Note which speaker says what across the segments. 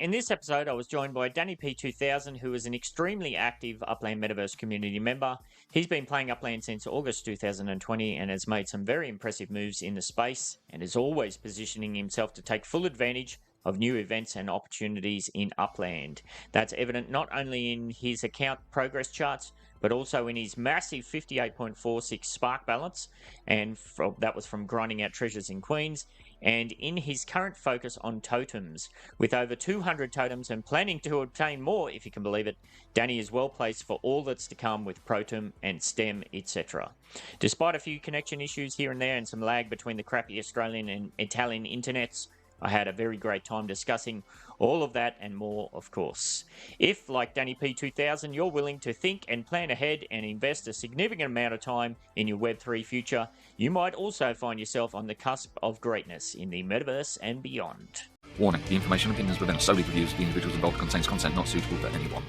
Speaker 1: in this episode, I was joined by Dany P2000, who is an extremely active Upland Metaverse community member. He's been playing Upland since August 2020 and has made some very impressive moves in the space and is always positioning himself to take full advantage of new events and opportunities in Upland. That's evident not only in his account progress charts, but also in his massive 58.46 spark balance, and that was from grinding out treasures in Queens, and in his current focus on totems. With over 200 totems and planning to obtain more, if you can believe it, Dany is well placed for all that's to come with Protem and STEM, etc. Despite a few connection issues here and there and some lag between the crappy Australian and Italian internets, I had a very great time discussing all of that and more, of course. If, like Dany P2000, you're willing to think and plan ahead and invest a significant amount of time in your Web3 future, you might also find yourself on the cusp of greatness in the Metaverse and beyond.
Speaker 2: Warning, the information and opinions within are solely the views of the individuals involved, contains content not suitable for anyone.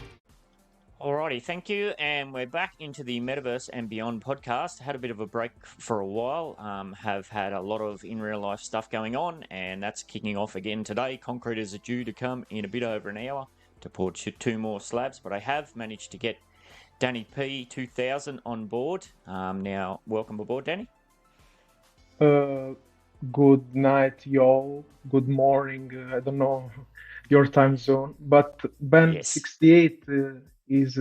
Speaker 1: Alrighty, thank you, and we're back into the Metaverse and Beyond podcast. Had a bit of a break for a while, have had a lot of in real life stuff going on, and that's kicking off again today. Concrete is due to come in a bit over an hour to pour 2 more slabs, but I have managed to get Dany P2000 on board. Now, welcome aboard, Dany.
Speaker 3: Good night, y'all. Good morning. I don't know your time zone, but band
Speaker 1: Yes.
Speaker 3: 68 is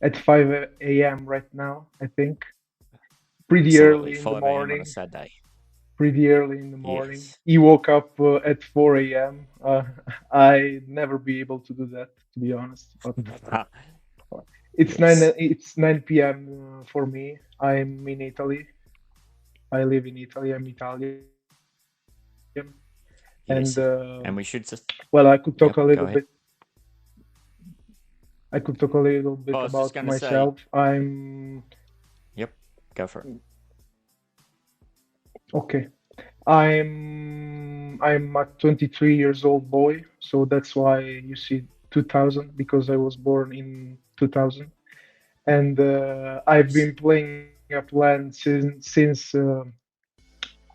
Speaker 3: at 5 a.m. right now, I think. Pretty
Speaker 1: Absolutely,
Speaker 3: early in
Speaker 1: 5
Speaker 3: the
Speaker 1: a.m. on
Speaker 3: morning.
Speaker 1: a Saturday.
Speaker 3: Pretty early in the morning.
Speaker 1: Yes.
Speaker 3: He woke up at 4 a.m. I'd never be able to do that, to be honest. But it's
Speaker 1: Yes.
Speaker 3: 9 p.m. For me. I'm in Italy. I live in Italy. I'm Italian.
Speaker 1: Yes.
Speaker 3: And
Speaker 1: And we should just...
Speaker 3: well, I could talk
Speaker 1: Yep,
Speaker 3: a
Speaker 1: go
Speaker 3: little
Speaker 1: ahead.
Speaker 3: bit. I could talk a little bit
Speaker 1: I was just
Speaker 3: about
Speaker 1: going to say...
Speaker 3: myself. I'm
Speaker 1: Yep, go for it.
Speaker 3: okay. I'm a 23 years old boy, so that's why you see 2000, because I was born in 2000, and I've been playing Upland since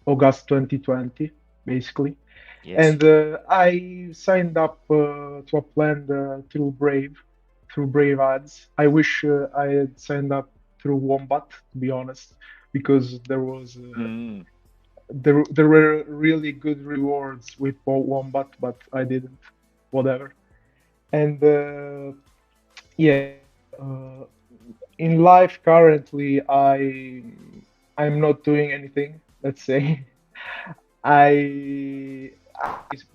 Speaker 3: August 2020, basically.
Speaker 1: Yes.
Speaker 3: And I signed up to Upland through Brave ads. I wish I had signed up through Wombat, to be honest, because there were really good rewards with Wombat, but I didn't. Whatever. And yeah, in life currently, I'm not doing anything. Let's say I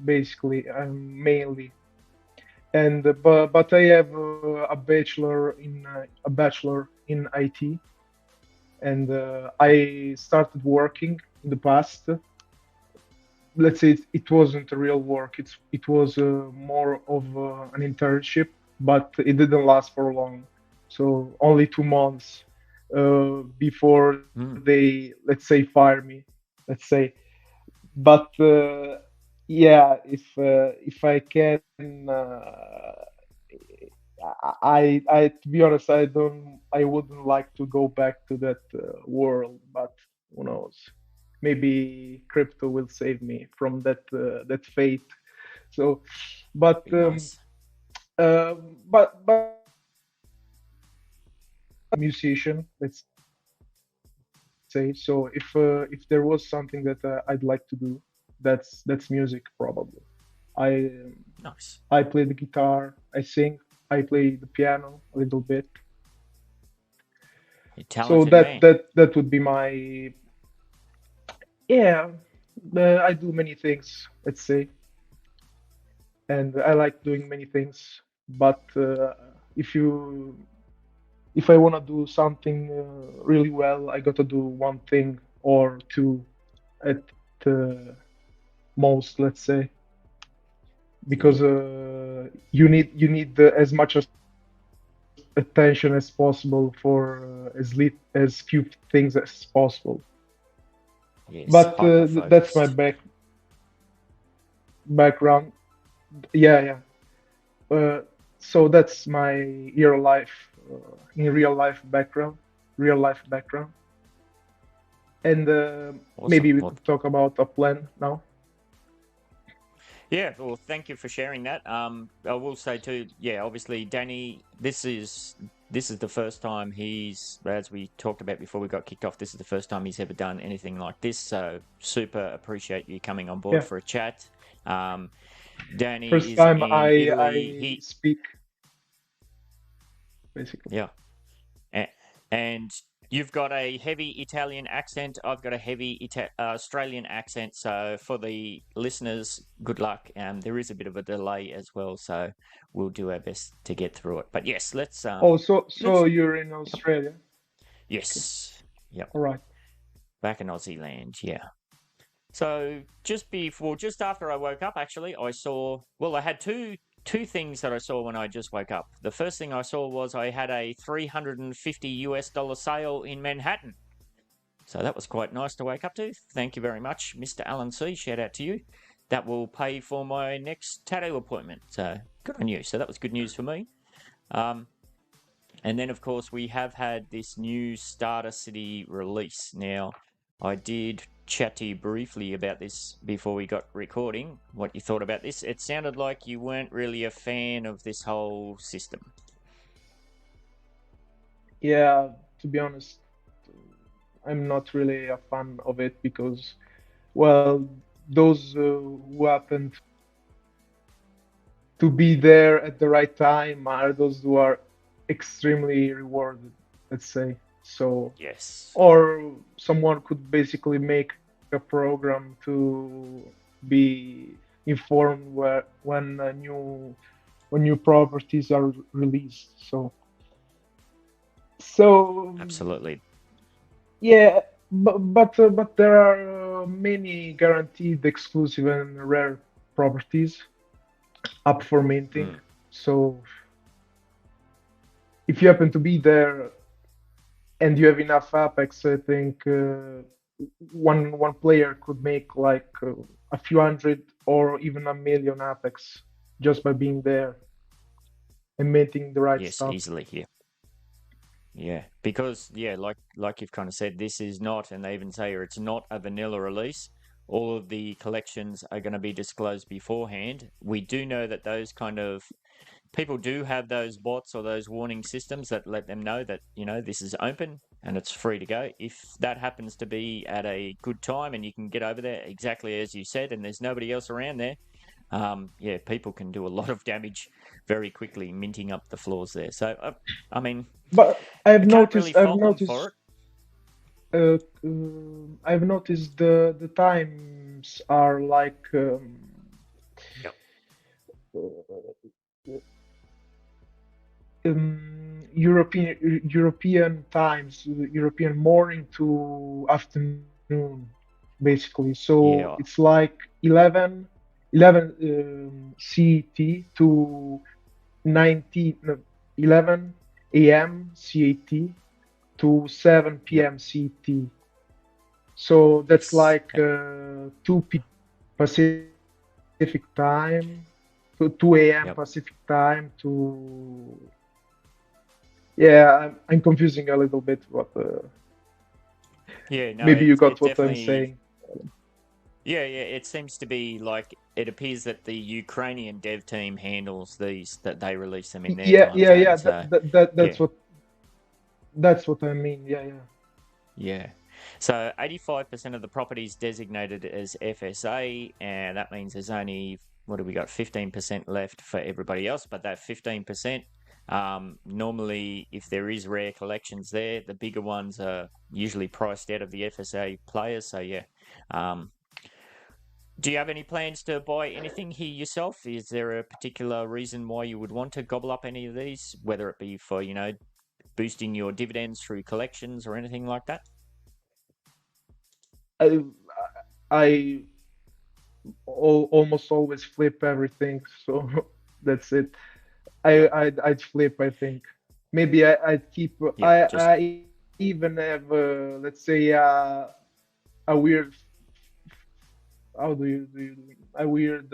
Speaker 3: basically I'm mainly, and but I have a bachelor in IT, and I started working in the past. Let's say it wasn't a real work. It was more of an internship, but it didn't last for long. So only 2 months before they, let's say, fire me. Let's say, but yeah, if I can, I to be honest, I wouldn't like to go back to that world, but who knows? Maybe crypto will save me from that fate. So, but
Speaker 1: Nice.
Speaker 3: but musician, let's say. So if there was something that I'd like to do, that's music probably.
Speaker 1: Nice.
Speaker 3: I play the guitar, I sing, I play the piano a little bit. So that would be my, yeah. I do many things, let's say, and I like doing many things. But if I want to do something really well, I got to do one thing or two at most, let's say, because you need as much attention as possible for as few things as possible.
Speaker 1: Yes,
Speaker 3: but that's my background. Yeah. So that's my real life background. And
Speaker 1: Awesome.
Speaker 3: maybe we could talk about Upland now.
Speaker 1: Yeah, well, thank you for sharing that. I will say too, yeah, obviously, Dany, this is the first time he's, as we talked about before we got kicked off, this is the first time he's ever done anything like this. So super appreciate you coming on board
Speaker 3: Yeah,
Speaker 1: for a chat. Dany
Speaker 3: first
Speaker 1: is
Speaker 3: time
Speaker 1: in Italy.
Speaker 3: I speak basically.
Speaker 1: Yeah, and you've got a heavy Italian accent. I've got a heavy Australian accent. So for the listeners, good luck. There is a bit of a delay as well, so we'll do our best to get through it. But yes,
Speaker 3: Oh,
Speaker 1: let's
Speaker 3: so you're in Australia? Okay,
Speaker 1: yes, yep,
Speaker 3: all right.
Speaker 1: back in Aussie land, yeah. So just after I woke up, actually, I had two things that I saw when I just woke up. The first thing I saw was I had a $350 sale in Manhattan. So that was quite nice to wake up to. Thank you very much, Mr. Alan C. Shout out to you. That will pay for my next tattoo appointment. So good on you. So that was good news for me. And then, of course, we have had this new Starter City release. Now, I did chat to you briefly about this before we got recording, what you thought about this. It sounded like you weren't really a fan of this whole system.
Speaker 3: Yeah, to be honest, I'm not really a fan of it because, well, those who happened to be there at the right time are those who are extremely rewarded, let's say. So,
Speaker 1: Yes.
Speaker 3: or someone could basically make a program to be informed when new properties are released. So
Speaker 1: Absolutely.
Speaker 3: yeah, but there are many guaranteed exclusive and rare properties up for minting. So if you happen to be there and you have enough Apex, I think one player could make like a few hundred or even a million Apex just by being there and minting the right
Speaker 1: Yes,
Speaker 3: stuff.
Speaker 1: easily here. Yeah, because like you've kind of said, this is not, and they even say here, it's not a vanilla release. All of the collections are going to be disclosed beforehand. We do know that those kind of people do have those bots or those warning systems that let them know that, this is open and it's free to go. If that happens to be at a good time and you can get over there exactly as you said, and there's nobody else around there, people can do a lot of damage very quickly, minting up the floors there. So, I mean,
Speaker 3: But
Speaker 1: I can't really fault them for it.
Speaker 3: I've noticed the times are like
Speaker 1: Yep.
Speaker 3: European times, European morning to afternoon, basically. So
Speaker 1: Yeah.
Speaker 3: it's like 11 CET to 19, no, 11 a.m. CET to 7 p.m. CET. So that's
Speaker 1: Yes.
Speaker 3: like 2 p. Pacific time to 2 a.m.
Speaker 1: Yep.
Speaker 3: Pacific time to yeah, I'm confusing a little bit, but
Speaker 1: Yeah, no,
Speaker 3: maybe you got
Speaker 1: it
Speaker 3: what I'm
Speaker 1: definitely.
Speaker 3: saying.
Speaker 1: Yeah, it seems to be like it appears that the Ukrainian dev team handles these, that they release them in their
Speaker 3: Yeah,
Speaker 1: time
Speaker 3: yeah,
Speaker 1: zone.
Speaker 3: yeah.
Speaker 1: So
Speaker 3: That's
Speaker 1: yeah,
Speaker 3: what I mean. Yeah, yeah.
Speaker 1: yeah. So 85% of the properties designated as FSA, and that means there's only, what have we got, 15% left for everybody else. But that 15%, normally, if there is rare collections there, the bigger ones are usually priced out of the FSA players. So yeah. Do you have any plans to buy anything here yourself? Is there a particular reason why you would want to gobble up any of these, whether it be for, boosting your dividends through collections or anything like that?
Speaker 3: I I almost always flip everything, so that's it.
Speaker 1: Yep.
Speaker 3: I'd flip. I think maybe I'd keep.
Speaker 1: Yep. Just
Speaker 3: I even have let's say a weird how do you a weird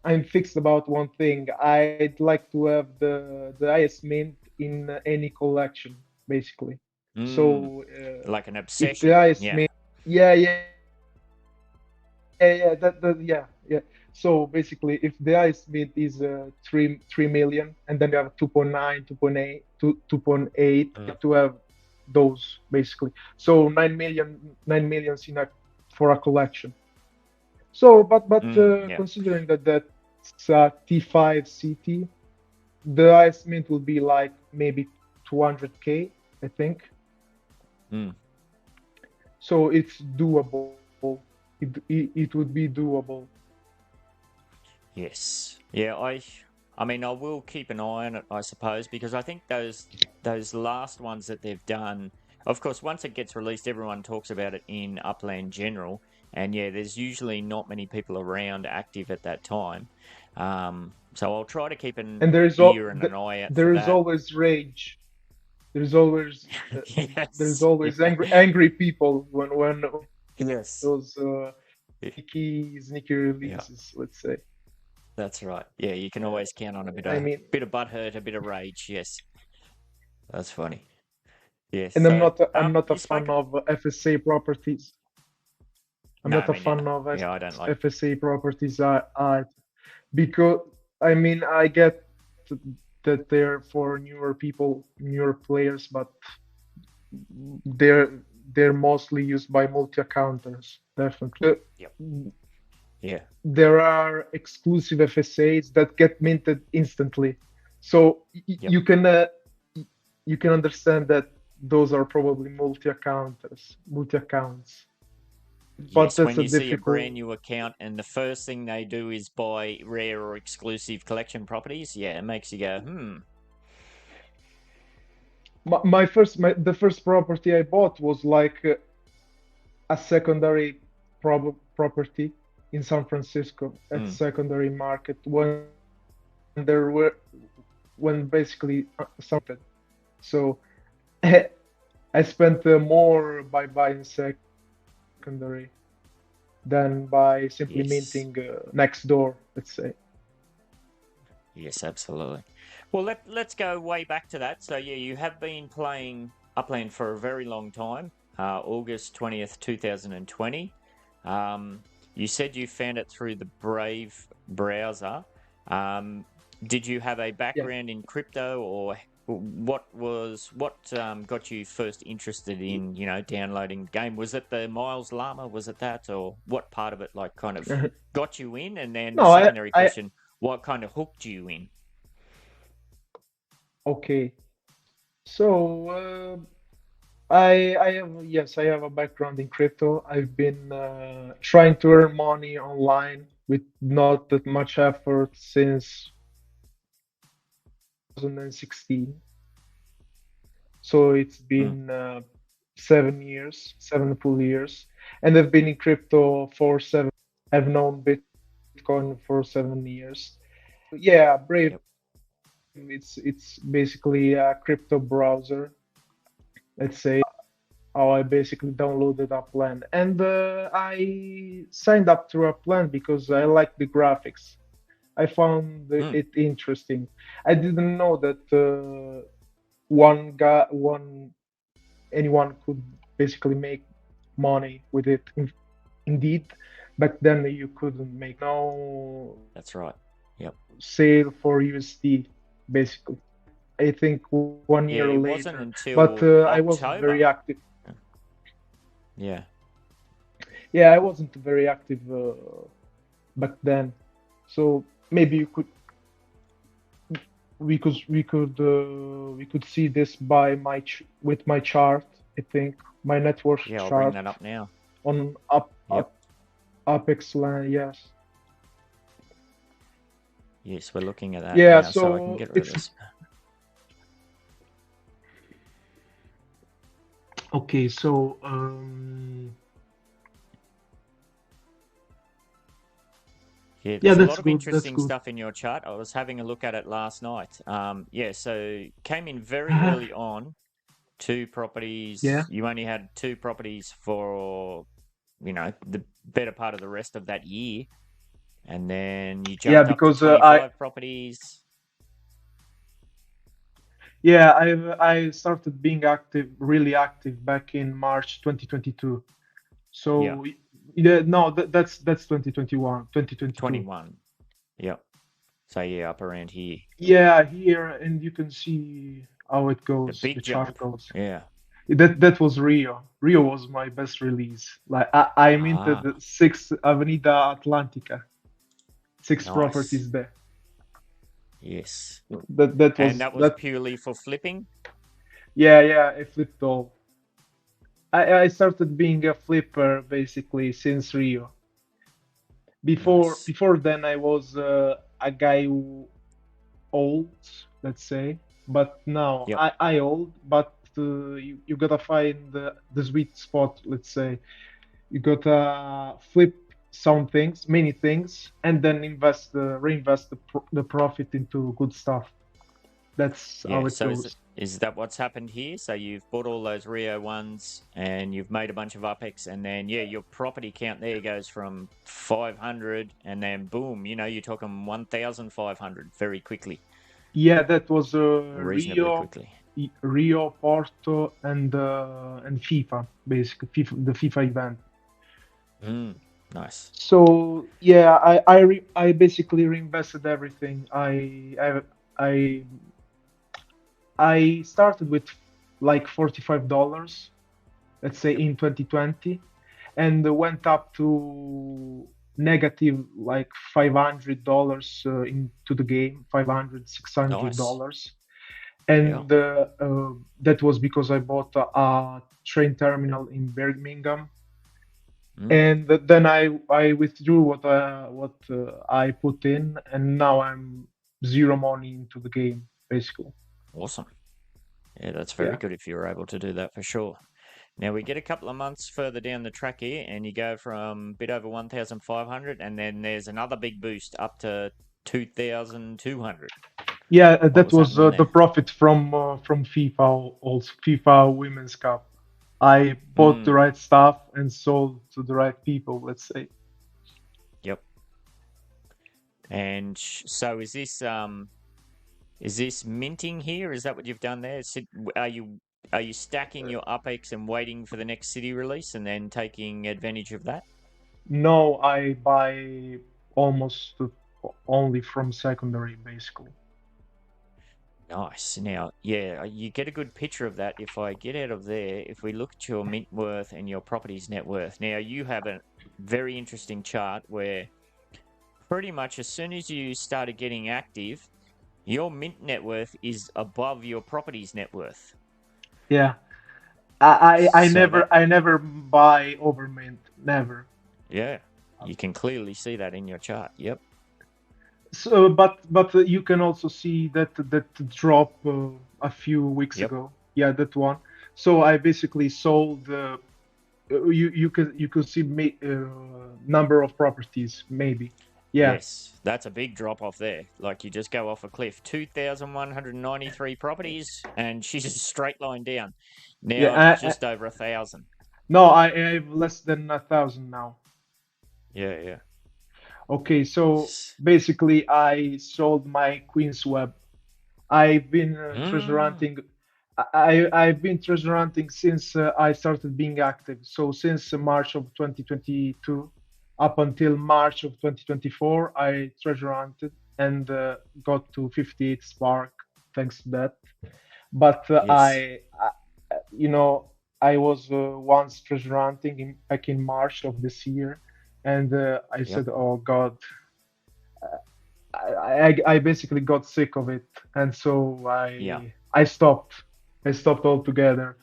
Speaker 3: I'm fixed about one thing. I'd like to have the highest mint in any collection, basically. So
Speaker 1: like an
Speaker 3: if the
Speaker 1: obsession.
Speaker 3: highest
Speaker 1: Yeah.
Speaker 3: mint, yeah, yeah, yeah, Yeah. So basically, if the ice bid is 3 million, and then you have 2.9, 2.8, 2.8, you have to have those basically. So 9 millions in for a collection. So, but
Speaker 1: Yeah.
Speaker 3: considering that that's T5 CT, the ice mint will be like maybe 200K, I think.
Speaker 1: Mm.
Speaker 3: So it's doable. It would be doable.
Speaker 1: Yes. Yeah, I mean, I will keep an eye on it, I suppose, because I think those last ones that they've done, of course, once it gets released, everyone talks about it in Upland General, and yeah, there's usually not many people around active at that time. So I'll try to keep an
Speaker 3: And
Speaker 1: ear and an eye out for
Speaker 3: there is
Speaker 1: that.
Speaker 3: always rage. There's always there's
Speaker 1: Yes.
Speaker 3: always angry people when
Speaker 1: Yes.
Speaker 3: those sneaky
Speaker 1: Yeah,
Speaker 3: releases, let's say.
Speaker 1: that's right. Yeah, you can always count on a
Speaker 3: I mean,
Speaker 1: bit of butthurt, a bit of rage. Yes, that's funny. Yes.
Speaker 3: and
Speaker 1: So,
Speaker 3: I'm not a
Speaker 1: you
Speaker 3: fan
Speaker 1: spoke.
Speaker 3: of FSA properties. I'm
Speaker 1: No,
Speaker 3: not a
Speaker 1: me neither.
Speaker 3: fan of
Speaker 1: Yeah, I don't like.
Speaker 3: FSA properties. Because I mean I get that they're for newer people, newer players, but they're they're mostly used by multi-accounters, definitely.
Speaker 1: Yep. Yeah.
Speaker 3: There are exclusive FSAs that get minted instantly, so
Speaker 1: Yep.
Speaker 3: you can understand that those are probably multi-accounts. But
Speaker 1: Yes.
Speaker 3: that's
Speaker 1: When
Speaker 3: a
Speaker 1: you see a
Speaker 3: difficult.
Speaker 1: brand new account and the first thing they do is buy rare or exclusive collection properties, yeah, it makes you go, hmm.
Speaker 3: The first property I bought was like a secondary property in San Francisco at
Speaker 1: Hmm.
Speaker 3: secondary market there were when basically something. So I spent more by buying secondary than by simply
Speaker 1: Yes.
Speaker 3: minting next door, let's say.
Speaker 1: Yes, absolutely. Well, let's go way back to that. So yeah, you have been playing Upland for a very long time. August 20th, 2020. You said you found it through the Brave browser. Did you have a
Speaker 3: Yeah.
Speaker 1: background in crypto, or what got you first interested in downloading the game? Was it the Miles Llama? Was it that, or what part of it like kind of got you in? And then the
Speaker 3: No,
Speaker 1: secondary
Speaker 3: I
Speaker 1: question: what kind of hooked you in?
Speaker 3: okay. So I have yes, I have a background in crypto. I've been trying to earn money online with not that much effort since 2016. So it's
Speaker 1: Mm,
Speaker 3: been 7 years, 7 full years, and I've been in crypto for 7. I've known Bitcoin for 7 years. Yeah, Brave.
Speaker 1: yep.
Speaker 3: It's basically a crypto browser. Let's say how I basically downloaded Upland, and I signed up through Upland because I like the graphics. I found
Speaker 1: Mm,
Speaker 3: it interesting. I didn't know that one guy, one anyone could basically make money with it. Indeed, back then you couldn't make no
Speaker 1: that's right. Yep.
Speaker 3: sale for USD, basically. I think 1 year
Speaker 1: Yeah, it wasn't
Speaker 3: later, but
Speaker 1: until
Speaker 3: I wasn't very
Speaker 1: October.
Speaker 3: active.
Speaker 1: Yeah.
Speaker 3: Yeah, I wasn't very active back then. So maybe you could we could see this by with my chart. I think my net worth
Speaker 1: Yeah, I'll bring
Speaker 3: chart
Speaker 1: that up now.
Speaker 3: on
Speaker 1: Yep.
Speaker 3: Apex Land. Yes.
Speaker 1: Yes, we're looking at that
Speaker 3: Yeah.
Speaker 1: now, so I can
Speaker 3: So
Speaker 1: get rid of
Speaker 3: it's
Speaker 1: this.
Speaker 3: okay. So
Speaker 1: Yeah,
Speaker 3: yeah,
Speaker 1: there's a lot
Speaker 3: that's
Speaker 1: of
Speaker 3: good. That's
Speaker 1: interesting
Speaker 3: good.
Speaker 1: stuff in your chart. I was having a look at it last night. Yeah, so came in very early on, two
Speaker 3: Yeah.
Speaker 1: properties. You only had two properties for, the better part of the rest of that year. And then you
Speaker 3: Yeah,
Speaker 1: jumped up to
Speaker 3: because I
Speaker 1: 25 properties.
Speaker 3: yeah I started being active, really active back in March 2022.
Speaker 1: Yeah.
Speaker 3: So Yeah, no, that's 2021, 2022.
Speaker 1: 21. Yep. So yeah, up around here.
Speaker 3: Yeah, here, and you can see how it
Speaker 1: The
Speaker 3: goes, the
Speaker 1: big
Speaker 3: chart
Speaker 1: jump.
Speaker 3: goes.
Speaker 1: Yeah.
Speaker 3: That was Rio. Rio was my best release. Like I minted
Speaker 1: Ah,
Speaker 3: the 6 Avenida Atlantica, 6
Speaker 1: nice.
Speaker 3: properties there.
Speaker 1: Yes.
Speaker 3: That
Speaker 1: And
Speaker 3: was
Speaker 1: that was
Speaker 3: that.
Speaker 1: purely for flipping?
Speaker 3: Yeah, I flipped all. I started being a flipper basically since Rio.
Speaker 1: Nice.
Speaker 3: Before then, I was a guy who holds, let's say. But now
Speaker 1: Yep.
Speaker 3: I hold, but you gotta find the sweet spot, let's say. You gotta flip some things, many things, and then reinvest the profit into good stuff. That's
Speaker 1: Yeah.
Speaker 3: how it
Speaker 1: So
Speaker 3: goes.
Speaker 1: is that what's happened here? So you've bought all those Rio ones and you've made a bunch of UPEX, and then yeah, your property count there goes from 500 and then boom, you're talking 1,500 very quickly,
Speaker 3: Yeah, that was
Speaker 1: reasonably
Speaker 3: Rio,
Speaker 1: quickly.
Speaker 3: Rio, Porto, and FIFA, basically the FIFA event.
Speaker 1: Mm, nice.
Speaker 3: So yeah, I basically reinvested everything. I I started with like $45, let's say in 2020, and went up to negative like $500 into the game, 500, six hundred
Speaker 1: Nice.
Speaker 3: dollars
Speaker 1: Yeah.
Speaker 3: And that was because I bought a train terminal in Birmingham,
Speaker 1: Mm,
Speaker 3: and then I withdrew what I put in, and now I'm zero money into the game basically.
Speaker 1: awesome. Yeah, that's very
Speaker 3: Yeah.
Speaker 1: good if you're able to do that for sure. Now we get a couple of months further down the track here, and you go from a bit over 1,500, and then there's another big boost up to 2,200.
Speaker 3: Yeah,
Speaker 1: What
Speaker 3: that
Speaker 1: was
Speaker 3: was
Speaker 1: happening
Speaker 3: the
Speaker 1: there?
Speaker 3: profit from FIFA, also FIFA Women's Cup. I bought the
Speaker 1: Mm,
Speaker 3: right stuff and sold to the right people, let's say.
Speaker 1: yep. And so is this minting here? Is that what you've done there? Are you stacking your UPEX and waiting for the next city release and then taking advantage of that?
Speaker 3: No, I buy almost only from secondary, basically.
Speaker 1: Nice. Now, yeah, you get a good picture of that if I get out of there. If we look at your mint worth and your property's net worth. Now, you have a very interesting chart where pretty much as soon as you started getting active, your mint net worth is above your property's net worth.
Speaker 3: Yeah,
Speaker 1: So that,
Speaker 3: I never buy over mint, never.
Speaker 1: yeah, you can clearly see that in your chart. Yep.
Speaker 3: So, but you can also see that drop a few weeks
Speaker 1: Yep.
Speaker 3: ago. Yeah, that one. So I basically sold. You could see number of properties maybe. Yeah,
Speaker 1: Yes, that's a big drop off there. Like you just go off a cliff. 2,193 properties, and she's a straight line down. Now it's
Speaker 3: yeah.
Speaker 1: just over 1,000.
Speaker 3: No, I have less than 1,000 now.
Speaker 1: Yeah, yeah.
Speaker 3: Okay, so basically I sold my Queen's Web. I've been treasure
Speaker 1: Mm,
Speaker 3: hunting. I've been treasure hunting since I started being active. So since March of 2022 up until March of 2024, I treasure hunted and got to 58 Spark thanks to that. But
Speaker 1: yes.
Speaker 3: you know, I was once treasure hunting back in March of this year, and I
Speaker 1: Yep.
Speaker 3: said, "Oh God." I basically got sick of it, and so
Speaker 1: Yeah.
Speaker 3: I stopped. I stopped altogether.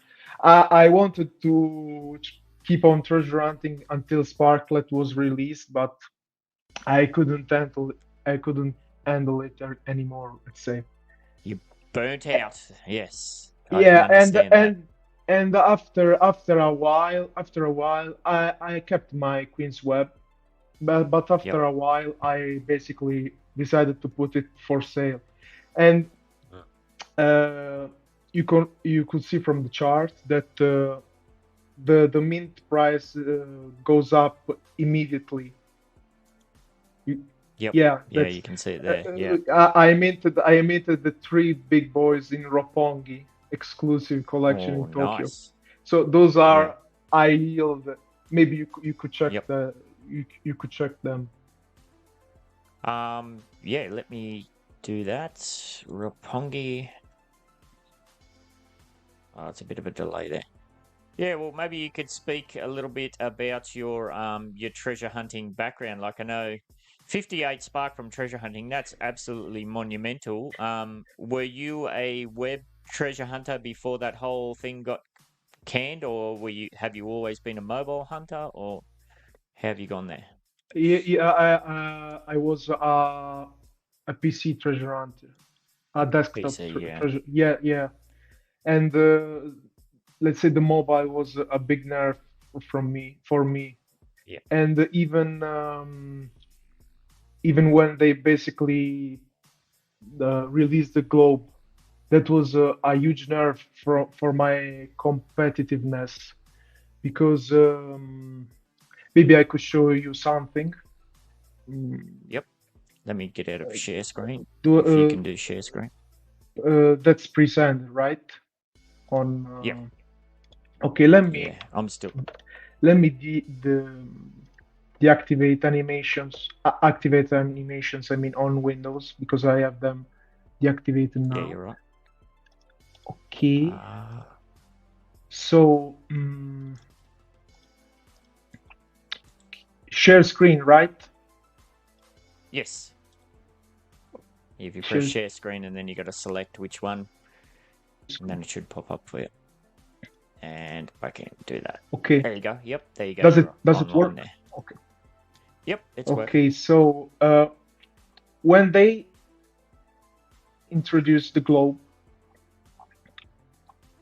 Speaker 3: I wanted to keep on treasure hunting until Sparklet was released, but I couldn't handle I couldn't handle it anymore. Let's say.
Speaker 1: You burnt out. Yes, I can
Speaker 3: Yeah,
Speaker 1: understand that.
Speaker 3: and after a while, I kept my Queen's Web, but
Speaker 1: Yep.
Speaker 3: after a while, I basically decided to put it for sale, and uh, you could see from the chart that the mint price goes up immediately. You-
Speaker 1: Yep.
Speaker 3: Yeah,
Speaker 1: Yeah,
Speaker 3: that's
Speaker 1: you can see it there. Yeah.
Speaker 3: I minted the three big boys in Roppongi exclusive collection
Speaker 1: Oh,
Speaker 3: in Tokyo.
Speaker 1: nice.
Speaker 3: So those
Speaker 1: Yeah.
Speaker 3: are high yield. maybe you could check
Speaker 1: Yep.
Speaker 3: you could check them.
Speaker 1: Yeah, let me do that. Rapongi. Oh, it's a bit of a delay there. Yeah, well, maybe you could speak a little bit about your treasure hunting background. Like I know 58 spark from treasure hunting, that's absolutely monumental. Were you a web treasure hunter before that whole thing got canned, or have you always been a mobile hunter, or how have you gone there?
Speaker 3: Yeah, I was a PC treasure hunter, a desktop
Speaker 1: PC, yeah.
Speaker 3: treasure. Yeah, and let's say the mobile was a big nerf for me,
Speaker 1: Yeah.
Speaker 3: and even when they basically released the globe, that was a huge nerf for my competitiveness, because maybe I could show you something.
Speaker 1: Yep. Let me get out of share screen.
Speaker 3: Do,
Speaker 1: If you can do share screen.
Speaker 3: that's present, right? On
Speaker 1: Yep.
Speaker 3: okay,
Speaker 1: Yeah, I'm still.
Speaker 3: let me deactivate animations, activate animations. I mean on Windows, because I have them deactivated
Speaker 1: Yeah,
Speaker 3: now.
Speaker 1: you're right.
Speaker 3: Okay. So share screen, right?
Speaker 1: Yes. If you press share screen and then you got to select which one, and then it should pop up for you. And I can do that.
Speaker 3: Okay.
Speaker 1: There you go. Yep. There you go.
Speaker 3: Does it work?
Speaker 1: There.
Speaker 3: Okay.
Speaker 1: Yep. It's working.
Speaker 3: Okay. So when they introduced the globe,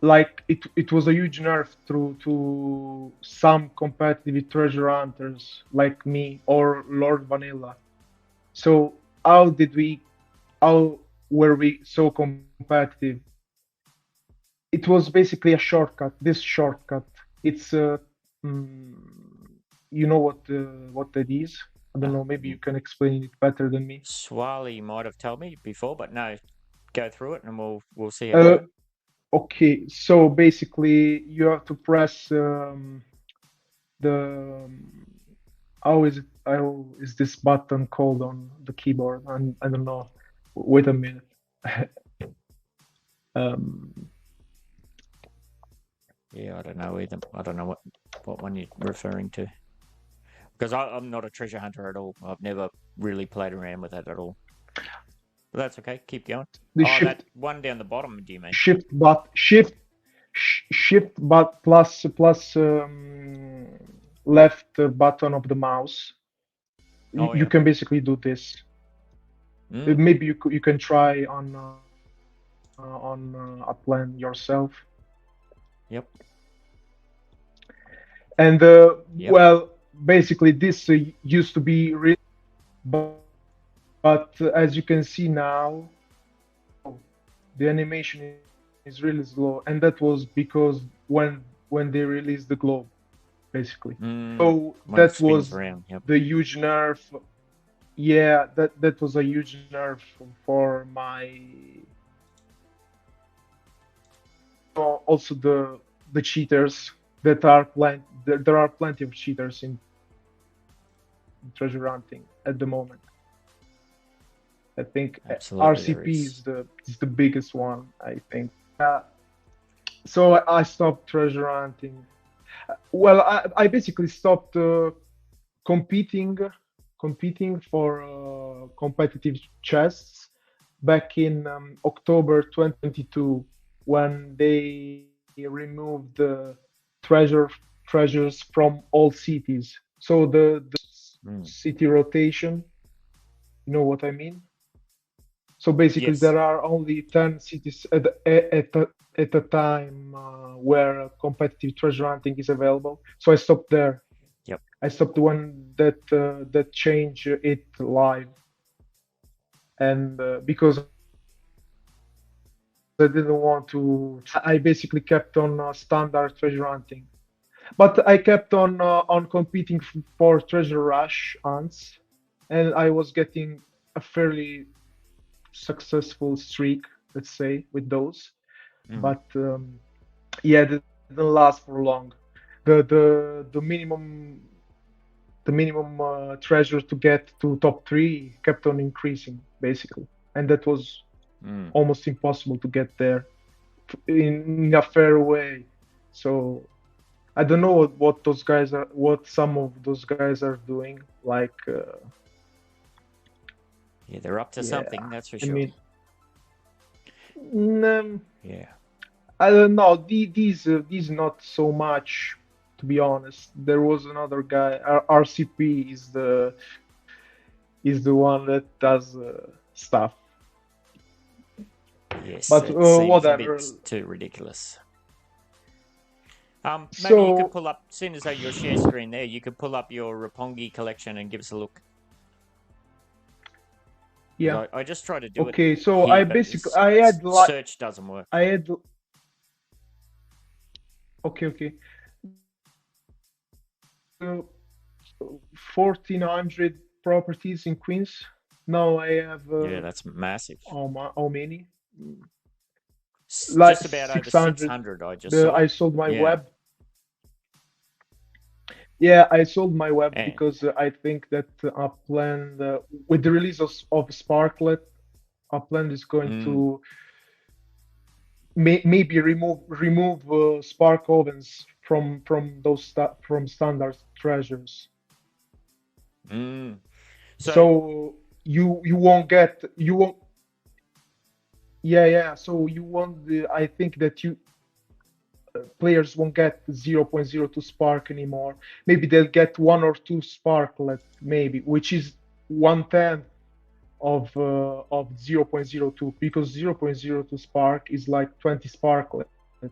Speaker 3: like it was a huge nerf to some competitive treasure hunters like me or Lord Vanilla. So how were we so competitive? It was basically a shortcut. This shortcut, it's you know what that is? I don't know. Maybe you can explain it better than me.
Speaker 1: Swali might have told me before, but no, go through it and we'll see how it goes.
Speaker 3: Okay, so basically you have to press the how is this button called on the keyboard? I don't know. Wait a minute.
Speaker 1: Yeah, I don't know either. I don't know what one you're referring to, because I'm not a treasure hunter at all. I've never really played around with that at all. But that's okay. Keep going. That one down the bottom. Do you mean
Speaker 3: shift but plus left button of the mouse? You can basically do this. Maybe you can try on Upland yourself.
Speaker 1: Yep.
Speaker 3: And well, basically this used to be really, but as you can see now, the animation is really slow, and that was because when they released the globe, basically. So that was the huge nerf. Yeah, that was a huge nerf for my. Also the cheaters that are there are plenty of cheaters in treasure hunting at the moment. I think RCP is the biggest one, I think. So I stopped treasure hunting. Well, I basically stopped competing for competitive chests back in October 2022, when they removed the treasures from all cities. So the city rotation, you know what I mean? So basically, there are only 10 cities at a time where competitive treasure hunting is available. So I stopped there.
Speaker 1: Yep.
Speaker 3: I stopped when that changed it live, and because I didn't want to, I basically kept on standard treasure hunting, but I kept on competing for treasure rush hunts, and I was getting a fairly successful streak, let's say, with those. But yeah, it didn't last for long. the minimum treasure to get to top 3 kept on increasing basically, and that was almost impossible to get there in a fair way. So I don't know what those guys are, what some of those guys are doing. Like,
Speaker 1: yeah, they're up to something, that's for sure.
Speaker 3: I mean,
Speaker 1: yeah,
Speaker 3: I don't know. These not so much, to be honest. There was another guy. RCP is the one that does stuff.
Speaker 1: yes,
Speaker 3: But
Speaker 1: it seems
Speaker 3: whatever.
Speaker 1: a bit too ridiculous. Maybe you could pull up, as soon as your share screen there, you could pull up your Roppongi collection and give us a look.
Speaker 3: Yeah.
Speaker 1: I just tried to do it.
Speaker 3: Okay, so
Speaker 1: here,
Speaker 3: I basically I had
Speaker 1: search doesn't work.
Speaker 3: I had okay. 1,400 properties in Queens. Now I have.
Speaker 1: Yeah, that's massive.
Speaker 3: How many?
Speaker 1: Just about 600. Over 600. I just saw.
Speaker 3: I sold my web. Yeah, I sold my web because I think that Upland, with the release of SPARKLET, Upland is going to maybe remove Spark ovens from those from standard treasures. So you won't get Yeah. So you won't. I think that players won't get 0.02 spark anymore. Maybe they'll get 1 or 2 sparklet, maybe, which is 1/10 of 0.02, because 0.02 spark is like 20 sparklet. Yes.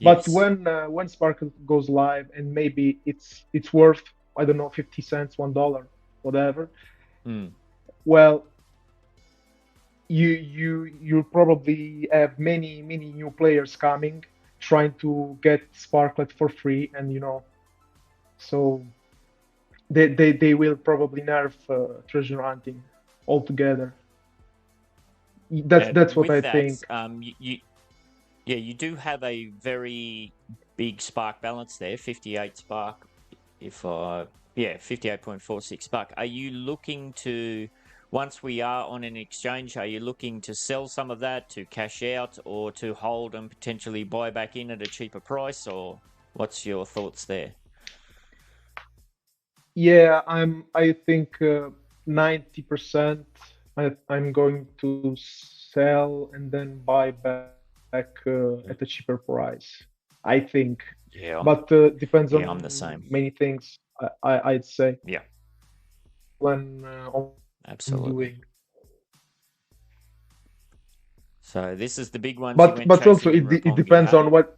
Speaker 3: But when sparklet goes live, and maybe it's worth, I don't know, 50 cents, $1, whatever. Well, you probably have many new players coming, trying to get sparklet for free, and so they will probably nerf treasure hunting altogether. That's what I think.
Speaker 1: You do have a very big spark balance there, 58 spark. 58.46 spark. Are you looking to, once we are on an exchange, are you looking to sell some of that, to cash out, or to hold and potentially buy back in at a cheaper price, or what's your thoughts there?
Speaker 3: Yeah, I think 90% I'm going to sell and then buy back at a cheaper price, I think.
Speaker 1: Yeah.
Speaker 3: But depends on
Speaker 1: I'm the same.
Speaker 3: many things, I'd say.
Speaker 1: Yeah.
Speaker 3: When
Speaker 1: absolutely
Speaker 3: doing.
Speaker 1: So this is the big one.
Speaker 3: But also it depends on what.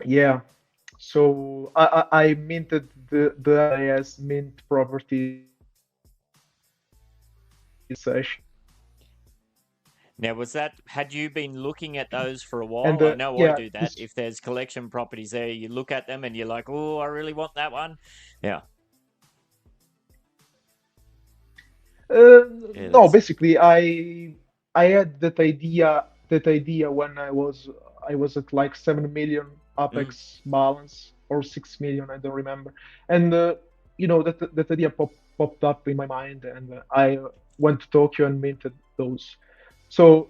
Speaker 3: Yeah. So I minted the IS mint property session.
Speaker 1: Now, had you been looking at those for a while?
Speaker 3: And,
Speaker 1: I know I do that. If there's collection properties there, you look at them and you're like, oh, I really want that one. Yeah.
Speaker 3: No, basically I had that idea when I was at like 7 million Apex balance, or 6 million, I don't remember. And that idea popped up in my mind, and I went to Tokyo and minted those. So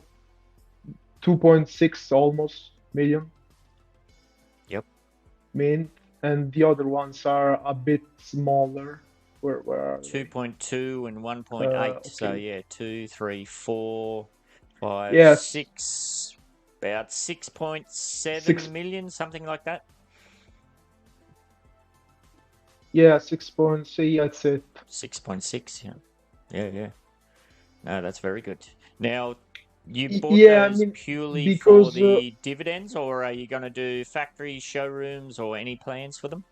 Speaker 3: 2.6 almost million.
Speaker 1: Yep.
Speaker 3: Mint, and the other ones are a bit smaller. Where are
Speaker 1: 2.2 and 1.8. Okay. So yeah, 2, 3, 4, 5, 6, about 6.7 million, something like that.
Speaker 3: Yeah, 6.6. That's it.
Speaker 1: 6.6. Yeah. No, that's very good. Now, you bought those purely for the dividends, or are you going to do factories, showrooms, or any plans for them?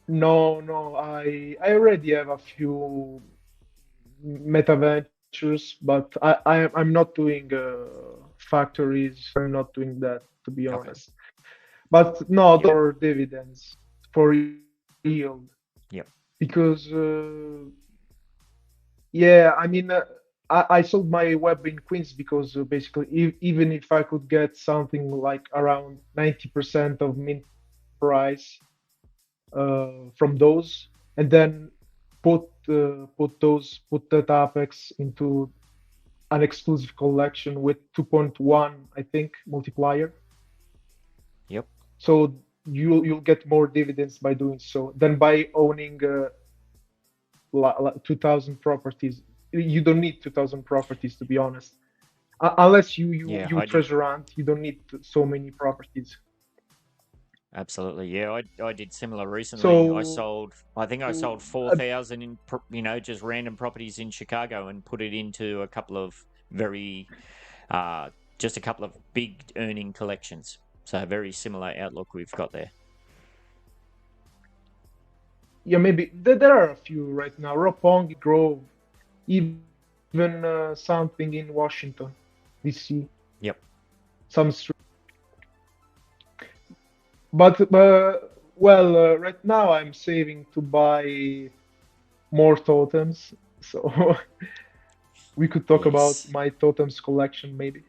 Speaker 3: No, I already have a few Metaventures, but I'm not doing factories. I'm not doing that, to be honest. But no, for dividends, for yield.
Speaker 1: Yep.
Speaker 3: Because I mean, I sold my web in Queens because basically, even if I could get something like around 90% of mint price from those, and then put that Apex into an exclusive collection with 2.1, I think, multiplier.
Speaker 1: Yep.
Speaker 3: So you'll get more dividends by doing so than by owning 2,000 properties. You don't need 2,000 properties, to be honest. Unless
Speaker 1: Yeah,
Speaker 3: you
Speaker 1: I did.
Speaker 3: treasure hunt, you don't need so many properties.
Speaker 1: Absolutely. Yeah, I did similar recently.
Speaker 3: So
Speaker 1: I think I sold 4,000 in, just random properties in Chicago and put it into a couple of just a couple of big earning collections. So very similar outlook we've got there.
Speaker 3: yeah, maybe there are a few right now. Roppongi Grove, even something in Washington, D.C.
Speaker 1: Yep.
Speaker 3: Some street. But well, right now I'm saving to buy more totems. So we could talk about
Speaker 1: Yes.
Speaker 3: my totems collection maybe.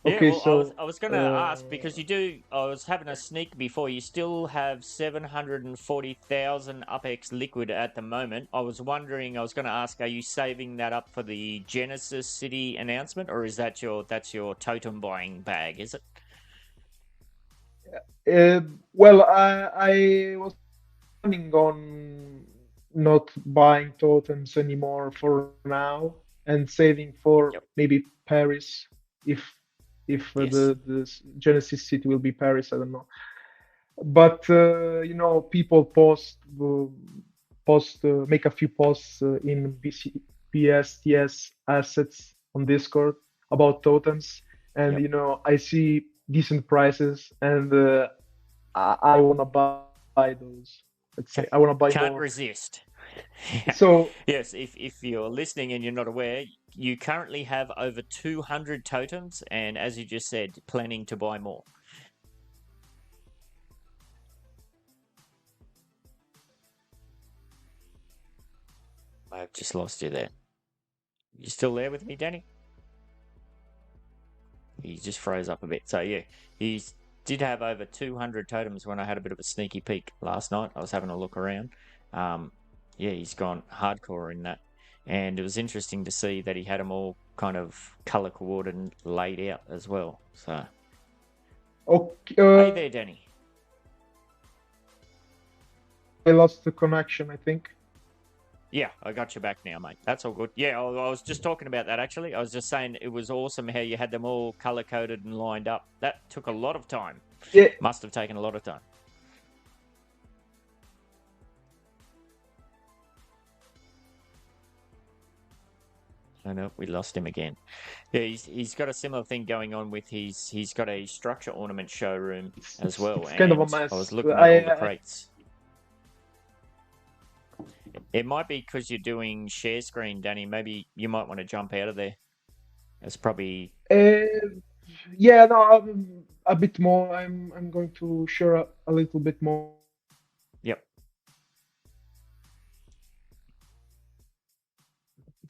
Speaker 1: Yeah,
Speaker 3: Okay,
Speaker 1: well,
Speaker 3: so
Speaker 1: I was going to ask because you do. I was having a sneak before. You still have 740,000 UpX liquid at the moment. I was wondering. I was going to ask, are you saving that up for the Genesis City announcement, or is that's your totem buying bag? Is it?
Speaker 3: well, I was planning on not buying totems anymore for now and saving for
Speaker 1: Yep.
Speaker 3: maybe Paris if
Speaker 1: Yes.
Speaker 3: the Genesis City will be Paris, I don't know. But people make a few posts in BSTS assets on Discord about totems, and
Speaker 1: Yep.
Speaker 3: I see decent prices, and I wanna buy those. Let's say I wanna buy
Speaker 1: Can't
Speaker 3: more.
Speaker 1: resist.
Speaker 3: So
Speaker 1: Yes, if you're listening and you're not aware, you currently have over 200 totems, and as you just said, planning to buy more. I've just lost you there. You still there with me, Dany? He just froze up a bit. So yeah, he did have over 200 totems when I had a bit of a sneaky peek last night. I was having a look around. Yeah, he's gone hardcore in that. And it was interesting to see that he had them all kind of color coordinated and laid out as well. So,
Speaker 3: okay,
Speaker 1: hey there, Dany.
Speaker 3: I lost the connection, I think.
Speaker 1: Yeah, I got you back now, mate. That's all good. Yeah, I was just talking about that actually. I was just saying it was awesome how you had them all color coded and lined up. That took a lot of time.
Speaker 3: Yeah,
Speaker 1: Must have taken a lot of time. I know we lost him again. Yeah, he's got a similar thing going on with he's got a structure ornament showroom as well.
Speaker 3: it's kind of a
Speaker 1: And I was
Speaker 3: mess.
Speaker 1: looking at all the crates. It might be because you're doing share screen, Dany. Maybe you might want to jump out of there. It's probably
Speaker 3: yeah, no, a bit more. I'm going to share a little bit more.
Speaker 1: yep.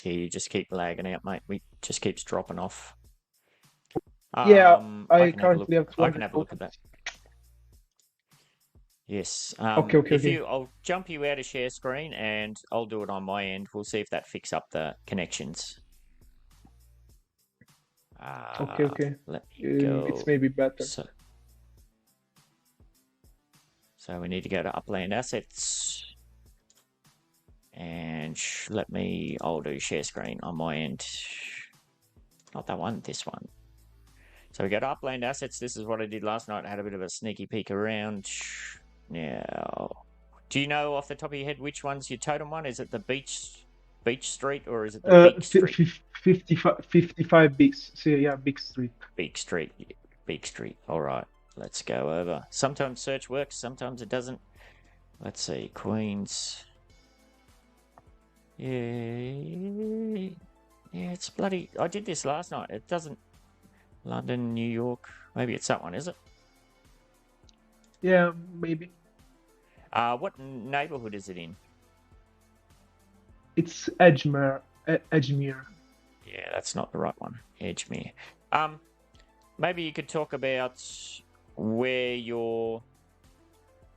Speaker 1: Yeah, you just keep lagging out, mate. We just keeps dropping off.
Speaker 3: Yeah,
Speaker 1: I
Speaker 3: I
Speaker 1: can have a look.
Speaker 3: currently have
Speaker 1: I can
Speaker 3: 200
Speaker 1: have a look at that.
Speaker 3: tokens.
Speaker 1: Yes.
Speaker 3: Okay.
Speaker 1: I'll jump you out of share screen and I'll do it on my end. We'll see if that fixes up the connections.
Speaker 3: Okay.
Speaker 1: Let me go.
Speaker 3: It's maybe better.
Speaker 1: So we need to go to Upland Assets. And I'll do share screen on my end. Not that one, this one. So we go to Upland Assets. This is what I did last night. I had a bit of a sneaky peek around. Now, do you know off the top of your head which one's your totem one? Is it the Beach Street or is it the Beak Street?
Speaker 3: 55 Beaks. So yeah, Beak Street.
Speaker 1: Beak Street. All right, let's go over. Sometimes search works, sometimes it doesn't. Let's see, Queens. Yeah, it's bloody. I did this last night. It doesn't. London, New York. Maybe it's that one, is it?
Speaker 3: Yeah, maybe.
Speaker 1: What neighborhood is it in?
Speaker 3: It's Edgemere. Edgemere.
Speaker 1: Yeah, that's not the right one. Edgemere. Maybe you could talk about where your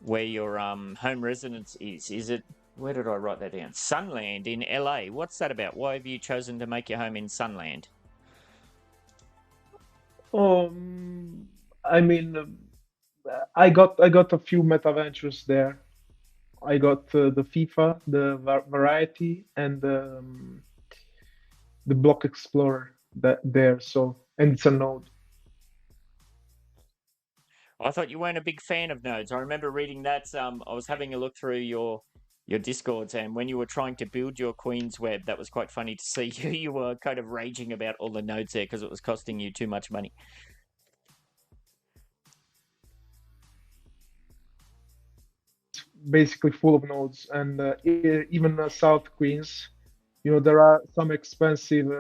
Speaker 1: home residence is. Is it, where did I write that down? Sunland in LA. What's that about? Why have you chosen to make your home in Sunland?
Speaker 3: I mean, I got a few meta-ventures there. I got the FIFA, the Variety, and the Block Explorer that there. So, and it's a node.
Speaker 1: I thought you weren't a big fan of nodes. I remember reading that. I was having a look through your discords, and when you were trying to build your Queen's Web, that was quite funny to see. You were kind of raging about all the nodes there because it was costing you too much money.
Speaker 3: Basically full of nodes, and even South Queens, there are some expensive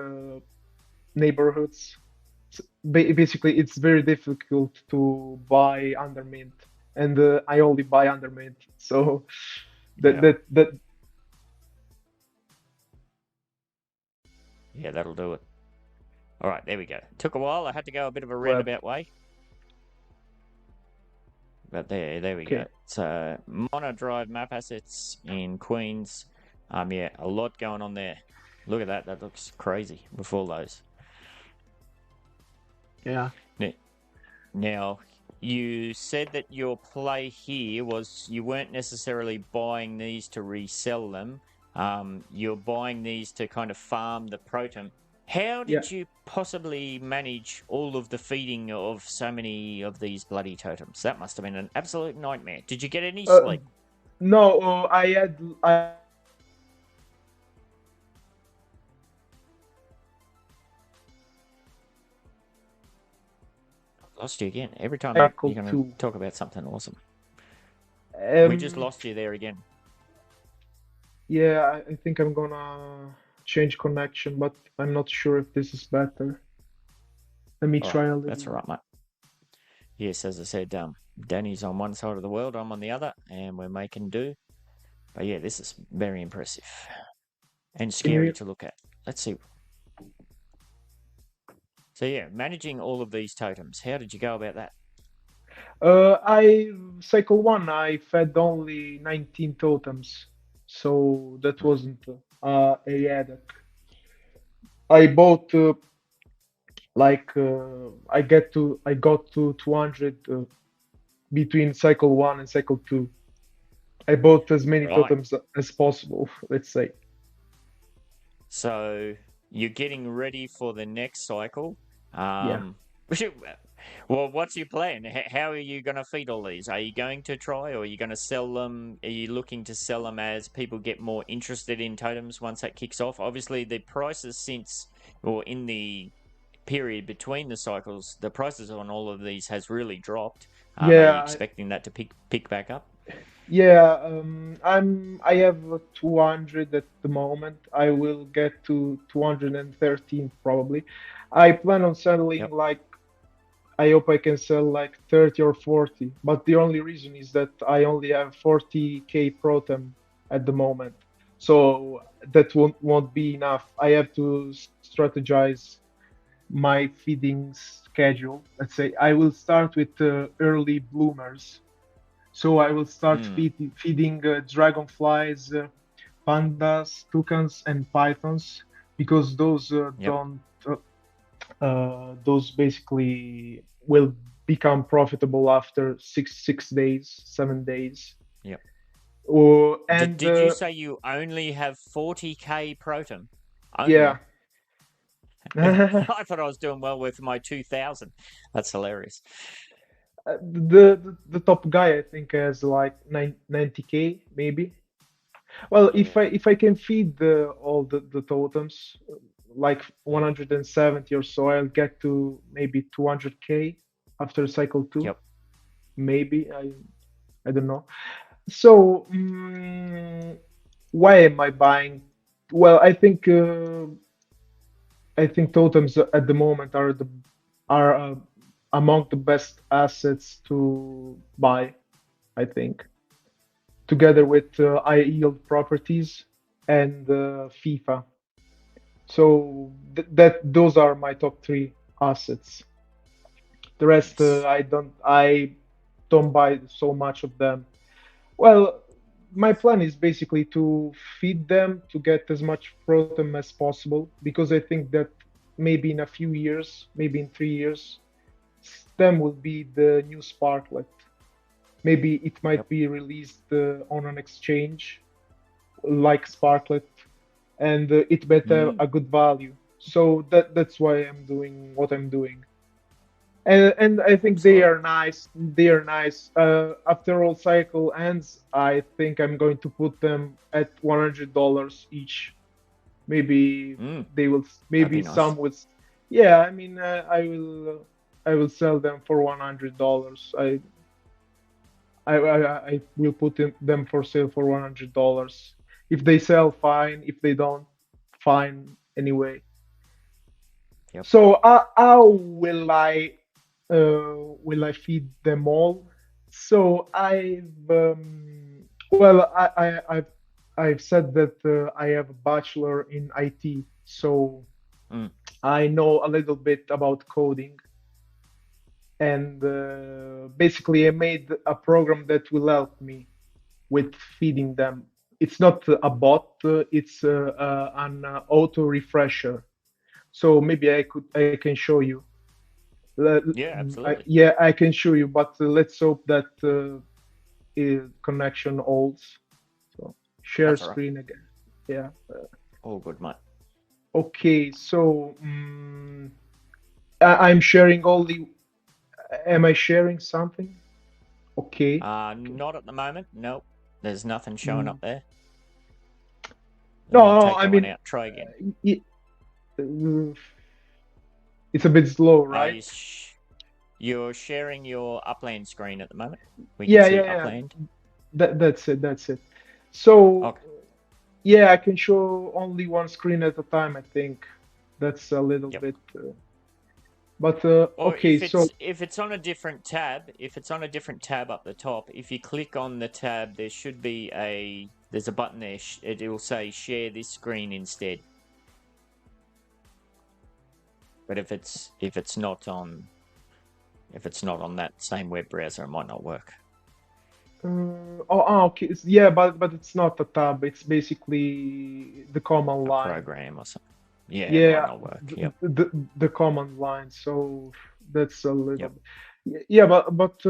Speaker 3: neighborhoods. Basically, it's very difficult to buy under mint, and I only buy under mint, so that
Speaker 1: Yeah.
Speaker 3: that
Speaker 1: Yeah, that'll do it. All right, there we go. Took a while. I had to go a bit of a
Speaker 3: web.
Speaker 1: roundabout way. But there we go.
Speaker 3: Okay.
Speaker 1: So Mono Drive map assets in Queens. Yeah, a lot going on there. Look at that. That looks crazy with all those.
Speaker 3: Yeah.
Speaker 1: Now, you said that your play here was you weren't necessarily buying these to resell them. You're buying these to kind of farm the Protem. How did you possibly manage all of the feeding of so many of these bloody totems? That must have been an absolute nightmare. Did you get any sleep?
Speaker 3: No, I
Speaker 1: Lost you again. Every time
Speaker 3: cycle
Speaker 1: you're going
Speaker 3: two.
Speaker 1: to talk about something awesome.
Speaker 3: Um,
Speaker 1: We just lost you there again.
Speaker 3: Yeah, I think I'm gonna change connection, but I'm not sure if this is better. Let me
Speaker 1: All
Speaker 3: try
Speaker 1: right,
Speaker 3: a little.
Speaker 1: that's all right, mate. Yes, as I said, Dany's on one side of the world, I'm on the other, and we're making do. But yeah, this is very impressive and scary to look at. Let's see. So yeah, managing all of these totems. How did you go about that?
Speaker 3: Cycle one, I fed only 19 totems, so that wasn't a headache. I bought I got to 200 between cycle one and cycle two. I bought as many
Speaker 1: Right.
Speaker 3: totems as possible, let's say.
Speaker 1: So you're getting ready for the next cycle.
Speaker 3: Yeah.
Speaker 1: Well, what's your plan? How are you going to feed all these? Are you going to try, or are you going to sell them? Are you looking to sell them as people get more interested in totems once that kicks off? Obviously, the prices in the period between the cycles, the prices on all of these has really dropped. Are you expecting that to pick back up?
Speaker 3: Yeah, I have 200 at the moment. I will get to 213 probably. I plan on selling I hope I can sell like 30 or 40, but the only reason is that I only have 40k Protem at the moment. So that won't be enough. I have to strategize my feeding schedule. Let's say I will start with early bloomers. So I will start feeding dragonflies, pandas, toucans, and pythons because those don't. Those basically will become profitable after 6 days, 7 days.
Speaker 1: Yep.
Speaker 3: And
Speaker 1: did you say you only have 40k Protem? Only?
Speaker 3: Yeah.
Speaker 1: I thought I was doing well with my 2,000. That's hilarious.
Speaker 3: The top guy I think has like 90k maybe. Well, if I can feed all the totems like 170 or so, I'll get to maybe 200k after cycle two.
Speaker 1: Yep.
Speaker 3: Maybe I don't know. So why am I buying? Well, I think totems at the moment are among the best assets to buy. I think, together with high yield properties and FIFA. So those are my top three assets. The rest,
Speaker 1: Nice.
Speaker 3: I don't buy so much of them. Well, my plan is basically to feed them to get as much protein as possible because I think that maybe in a few years, maybe in 3 years, STEM will be the new Sparklet. Maybe it
Speaker 1: Yep.
Speaker 3: might be released on an exchange like Sparklet, and it might have a good value. So that's why I'm doing what I'm doing. And I think they
Speaker 1: Absolutely.
Speaker 3: are nice. They are nice. After all cycle ends, I think I'm going to put them at $100 each. Maybe
Speaker 1: Mm,
Speaker 3: they will.
Speaker 1: that'd
Speaker 3: Maybe
Speaker 1: be nice.
Speaker 3: some would. Yeah, I mean, I will sell them for $100. I will put them for sale for $100. If they sell, fine. If they don't, fine anyway.
Speaker 1: Yep.
Speaker 3: So how will I feed them all? So I've said that I have a bachelor in IT, so
Speaker 1: Mm,
Speaker 3: I know a little bit about coding, and basically I made a program that will help me with feeding them. It's not a bot, it's an auto refresher. So maybe I can show you.
Speaker 1: yeah, absolutely.
Speaker 3: Yeah, I can show you, but let's hope that connection holds. So share
Speaker 1: That's all right.
Speaker 3: screen again. Yeah.
Speaker 1: All good, mate.
Speaker 3: Okay. So I'm sharing only. Am I sharing something? Okay. Okay.
Speaker 1: Not at the moment. Nope. There's nothing showing
Speaker 3: Mm,
Speaker 1: up there. Let me
Speaker 3: no, no.
Speaker 1: take
Speaker 3: I
Speaker 1: that one
Speaker 3: mean,
Speaker 1: out. Try again.
Speaker 3: it, uh, it's a bit slow,
Speaker 1: Are
Speaker 3: right?
Speaker 1: you you're sharing your Upland screen at the moment? We can
Speaker 3: Yeah,
Speaker 1: see
Speaker 3: yeah, yeah.
Speaker 1: Upland.
Speaker 3: That's it. That's it. So
Speaker 1: Okay.
Speaker 3: yeah, I can show only one screen at a time. I think that's a little
Speaker 1: Yep.
Speaker 3: bit. But
Speaker 1: Or
Speaker 3: okay, so
Speaker 1: if it's on a different tab, if it's on a different tab up the top, if you click on the tab, there should be there's a button there. It will say share this screen instead. But if it's not on that same web browser, it might not work.
Speaker 3: okay, yeah, but it's not a tab. It's basically the command
Speaker 1: A
Speaker 3: line.
Speaker 1: program or something. Yeah, it might
Speaker 3: Yeah,
Speaker 1: not work.
Speaker 3: the
Speaker 1: Yep.
Speaker 3: the command line. So that's a little
Speaker 1: Yep.
Speaker 3: bit. Yeah, but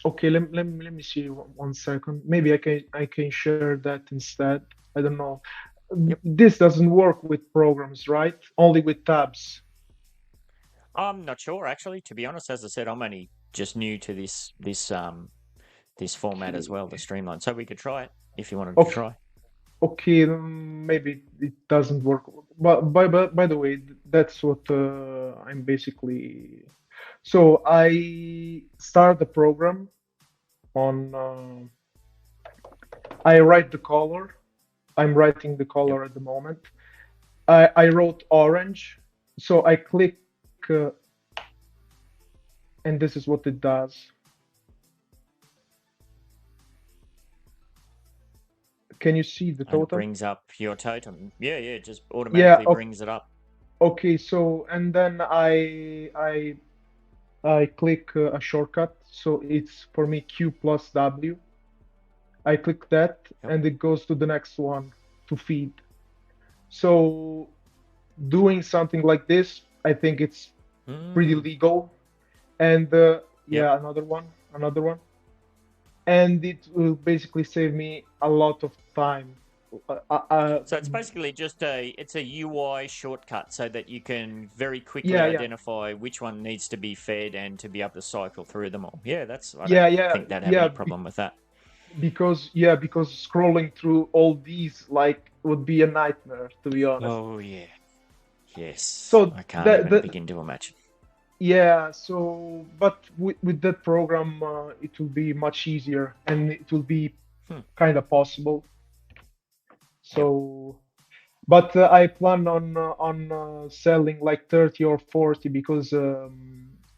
Speaker 3: okay. Let me see one second. Maybe I can share that instead. I don't know.
Speaker 1: Yep.
Speaker 3: This doesn't work with programs, right? Only with tabs.
Speaker 1: I'm not sure actually. To be honest, as I said, I'm only just new to this format as
Speaker 3: Okay.
Speaker 1: well, the streamline. So we could try it if you wanted to
Speaker 3: Okay.
Speaker 1: try.
Speaker 3: Okay, maybe it doesn't work. But by the way, that's what I'm basically. So I start the program on. I write the color. I'm writing the
Speaker 1: Yep.
Speaker 3: color at the moment. I wrote orange. So I click, uh, and this is what it does. Can you see the
Speaker 1: And it
Speaker 3: totem?
Speaker 1: brings up your totem. Yeah, yeah, it just
Speaker 3: Yeah.
Speaker 1: automatically brings it up.
Speaker 3: Okay. So and then I click a shortcut, so it's for me Q plus W. I click that,
Speaker 1: Yep.
Speaker 3: and it goes to the next one to feed. So doing something like this, I think it's pretty
Speaker 1: Mm,
Speaker 3: legal. And
Speaker 1: yep.
Speaker 3: yeah, another one, and it will basically save me a lot of time. Uh, uh, uh,
Speaker 1: So it's basically just it's a UI shortcut so that you can very quickly
Speaker 3: yeah, yeah,
Speaker 1: identify which one needs to be fed and to be able to cycle through them all. Yeah, I don't
Speaker 3: yeah, yeah,
Speaker 1: think they'd have
Speaker 3: yeah.
Speaker 1: any problem with that.
Speaker 3: Because scrolling through all these like would be a nightmare, to be honest.
Speaker 1: Oh yeah. Yes.
Speaker 3: So
Speaker 1: I can't even begin to imagine.
Speaker 3: yeah, so but with that program, it will be much easier and it will be
Speaker 1: Hmm.
Speaker 3: kind of possible.
Speaker 1: Yep.
Speaker 3: So, but I plan on selling like 30 or 40 because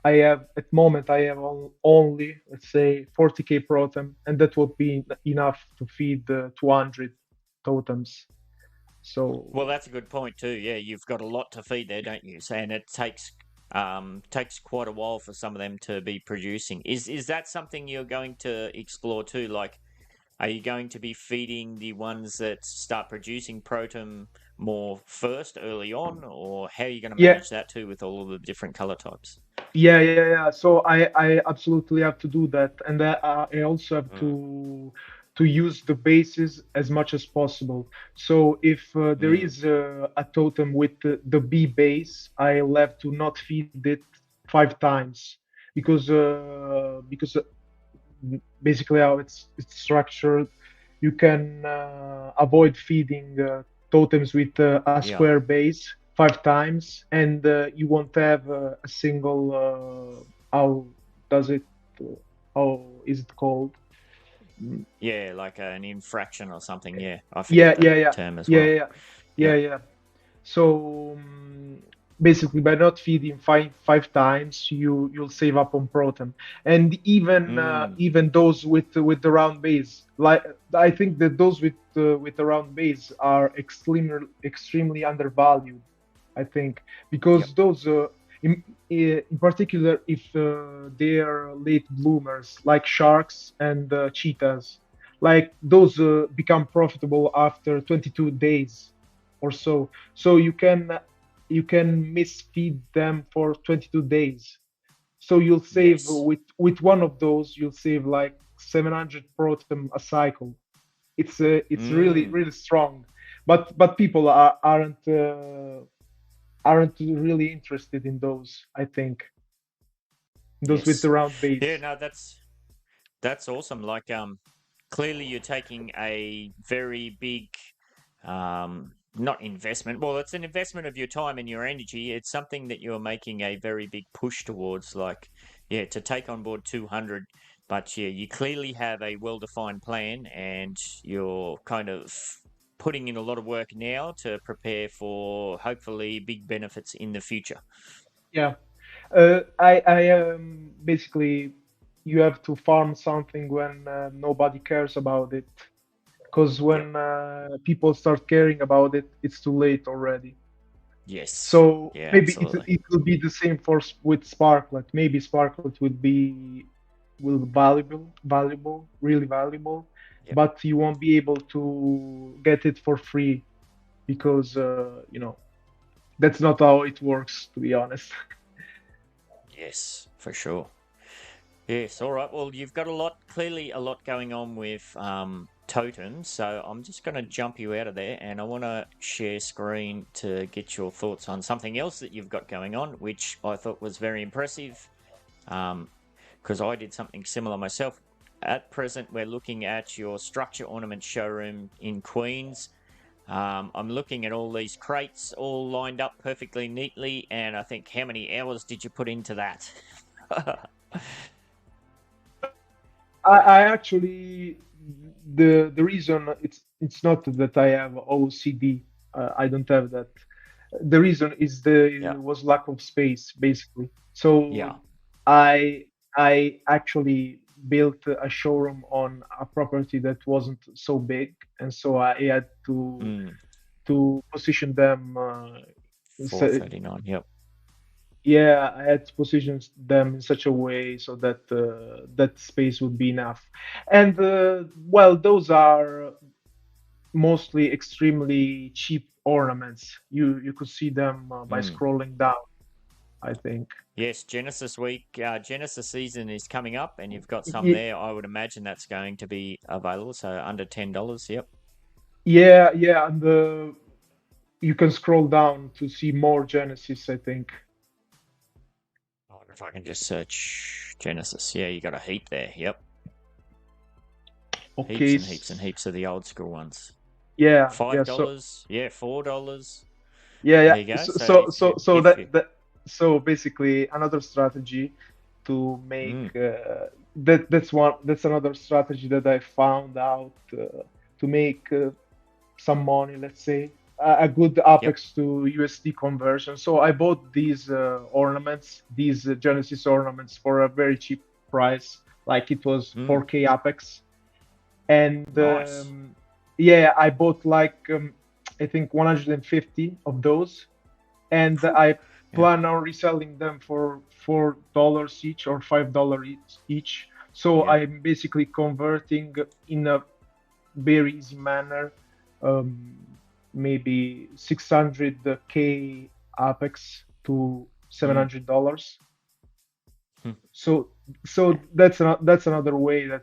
Speaker 3: I have at moment I have only let's say 40K Protem, and that would be enough to feed 200 totems. So
Speaker 1: Well, that's a good point too. Yeah, you've got a lot to feed there, don't you? And it takes quite a while for some of them to be producing. Is that something you're going to explore too? Like, are you going to be feeding the ones that start producing Protem more first, early on, or how are you going to
Speaker 3: yeah,
Speaker 1: manage that too with all of the different color types?
Speaker 3: yeah. So I absolutely have to do that, and I also have
Speaker 1: Mm,
Speaker 3: to use the bases as much as possible. So if there
Speaker 1: mm,
Speaker 3: is a totem with the B base, I'll have to not feed it 5 times because basically how it's structured, you can avoid feeding totems with a
Speaker 1: yeah.
Speaker 3: square base 5 times, and you won't have a single how does it how is it called? Mm,
Speaker 1: Yeah, like an infraction or something. Yeah, I
Speaker 3: yeah
Speaker 1: forget the
Speaker 3: yeah yeah
Speaker 1: term as
Speaker 3: yeah
Speaker 1: well.
Speaker 3: yeah yeah
Speaker 1: Yep.
Speaker 3: yeah So basically, by not feeding five times, you'll save up on protein, and
Speaker 1: Mm,
Speaker 3: even those with the round base, like I think that those with the round base are extremely undervalued. I think
Speaker 1: yep.
Speaker 3: because those in particular if they are late bloomers like sharks and cheetahs, like those become profitable after 22 days or so. So you can misfeed them for 22 days. So you'll save
Speaker 1: Yes.
Speaker 3: with one of those, you'll save like 700 protem a cycle. It's really
Speaker 1: Mm,
Speaker 3: really strong, but people aren't really interested in those. I think those with the
Speaker 1: yes.
Speaker 3: round
Speaker 1: Yeah,
Speaker 3: base.
Speaker 1: no, that's awesome. Like, clearly you're taking a very big, not investment. Well, it's an investment of your time and your energy. It's something that you're making a very big push towards. Like, yeah, to take on board 200. But yeah, you clearly have a well-defined plan, and you're kind of putting in a lot of work now to prepare for hopefully big benefits in the future.
Speaker 3: Yeah. I basically you have to farm something when nobody cares about it, because
Speaker 1: Yep.
Speaker 3: when people start caring about it, it's too late already.
Speaker 1: Yes.
Speaker 3: So
Speaker 1: Yeah,
Speaker 3: maybe
Speaker 1: absolutely.
Speaker 3: it will be the same with Sparklet. Maybe Sparklet will valuable, really valuable,
Speaker 1: Yep.
Speaker 3: but you won't be able to get it for free because that's not how it works, to be honest.
Speaker 1: Yes, for sure. Yes, all right. Well, you've got clearly a lot going on with Totems. So I'm just going to jump you out of there, and I want to share screen to get your thoughts on something else that you've got going on, which I thought was very impressive. Because I did something similar myself. At present, we're looking at your structure ornament showroom in Queens. I'm looking at all these crates all lined up perfectly neatly, and I think, how many hours did you put into that?
Speaker 3: I actually the reason it's not that I have OCD. I don't have that. The reason is
Speaker 1: Yeah,
Speaker 3: the was lack of space, basically. So
Speaker 1: yeah.
Speaker 3: I I actually built a showroom on a property that wasn't so big, and so I had
Speaker 1: Mm,
Speaker 3: to position them. So
Speaker 1: 439. Yep.
Speaker 3: yeah, I had to position them in such a way so that that space would be enough. And well, those are mostly extremely cheap ornaments. You could see them by
Speaker 1: Mm.
Speaker 3: scrolling down, I think.
Speaker 1: Yes, Genesis week, Genesis season is coming up, and you've got some
Speaker 3: Y-
Speaker 1: there. I would imagine that's going to be available, so under $10. Yep.
Speaker 3: Yeah, yeah, and you can scroll down to see more Genesis, I think.
Speaker 1: I wonder if I can just search Genesis. Yeah, you got a heap there. Yep. Heaps
Speaker 3: Okay.
Speaker 1: and heaps and heaps of the old school ones.
Speaker 3: Yeah,
Speaker 1: Five
Speaker 3: yeah. So
Speaker 1: dollars, yeah, $4.
Speaker 3: yeah,
Speaker 1: There
Speaker 3: yeah.
Speaker 1: you go.
Speaker 3: So
Speaker 1: So
Speaker 3: so
Speaker 1: if
Speaker 3: so,
Speaker 1: you
Speaker 3: so
Speaker 1: if
Speaker 3: that
Speaker 1: you
Speaker 3: that so basically another strategy to make
Speaker 1: mm,
Speaker 3: that's another strategy that I found out to make some money, let's say, a good
Speaker 1: yep,
Speaker 3: Apex to USD conversion. So I bought these ornaments, these Genesis ornaments for a very cheap price, like it was
Speaker 1: mm,
Speaker 3: 4K Apex, and
Speaker 1: nice.
Speaker 3: yeah, I bought like I think 150 of those, and I plan on reselling them for $4 each or $5 each. So
Speaker 1: Yeah.
Speaker 3: I'm basically converting in a very easy manner, um, maybe 600K Apex to $700.
Speaker 1: Hmm.
Speaker 3: So that's another way that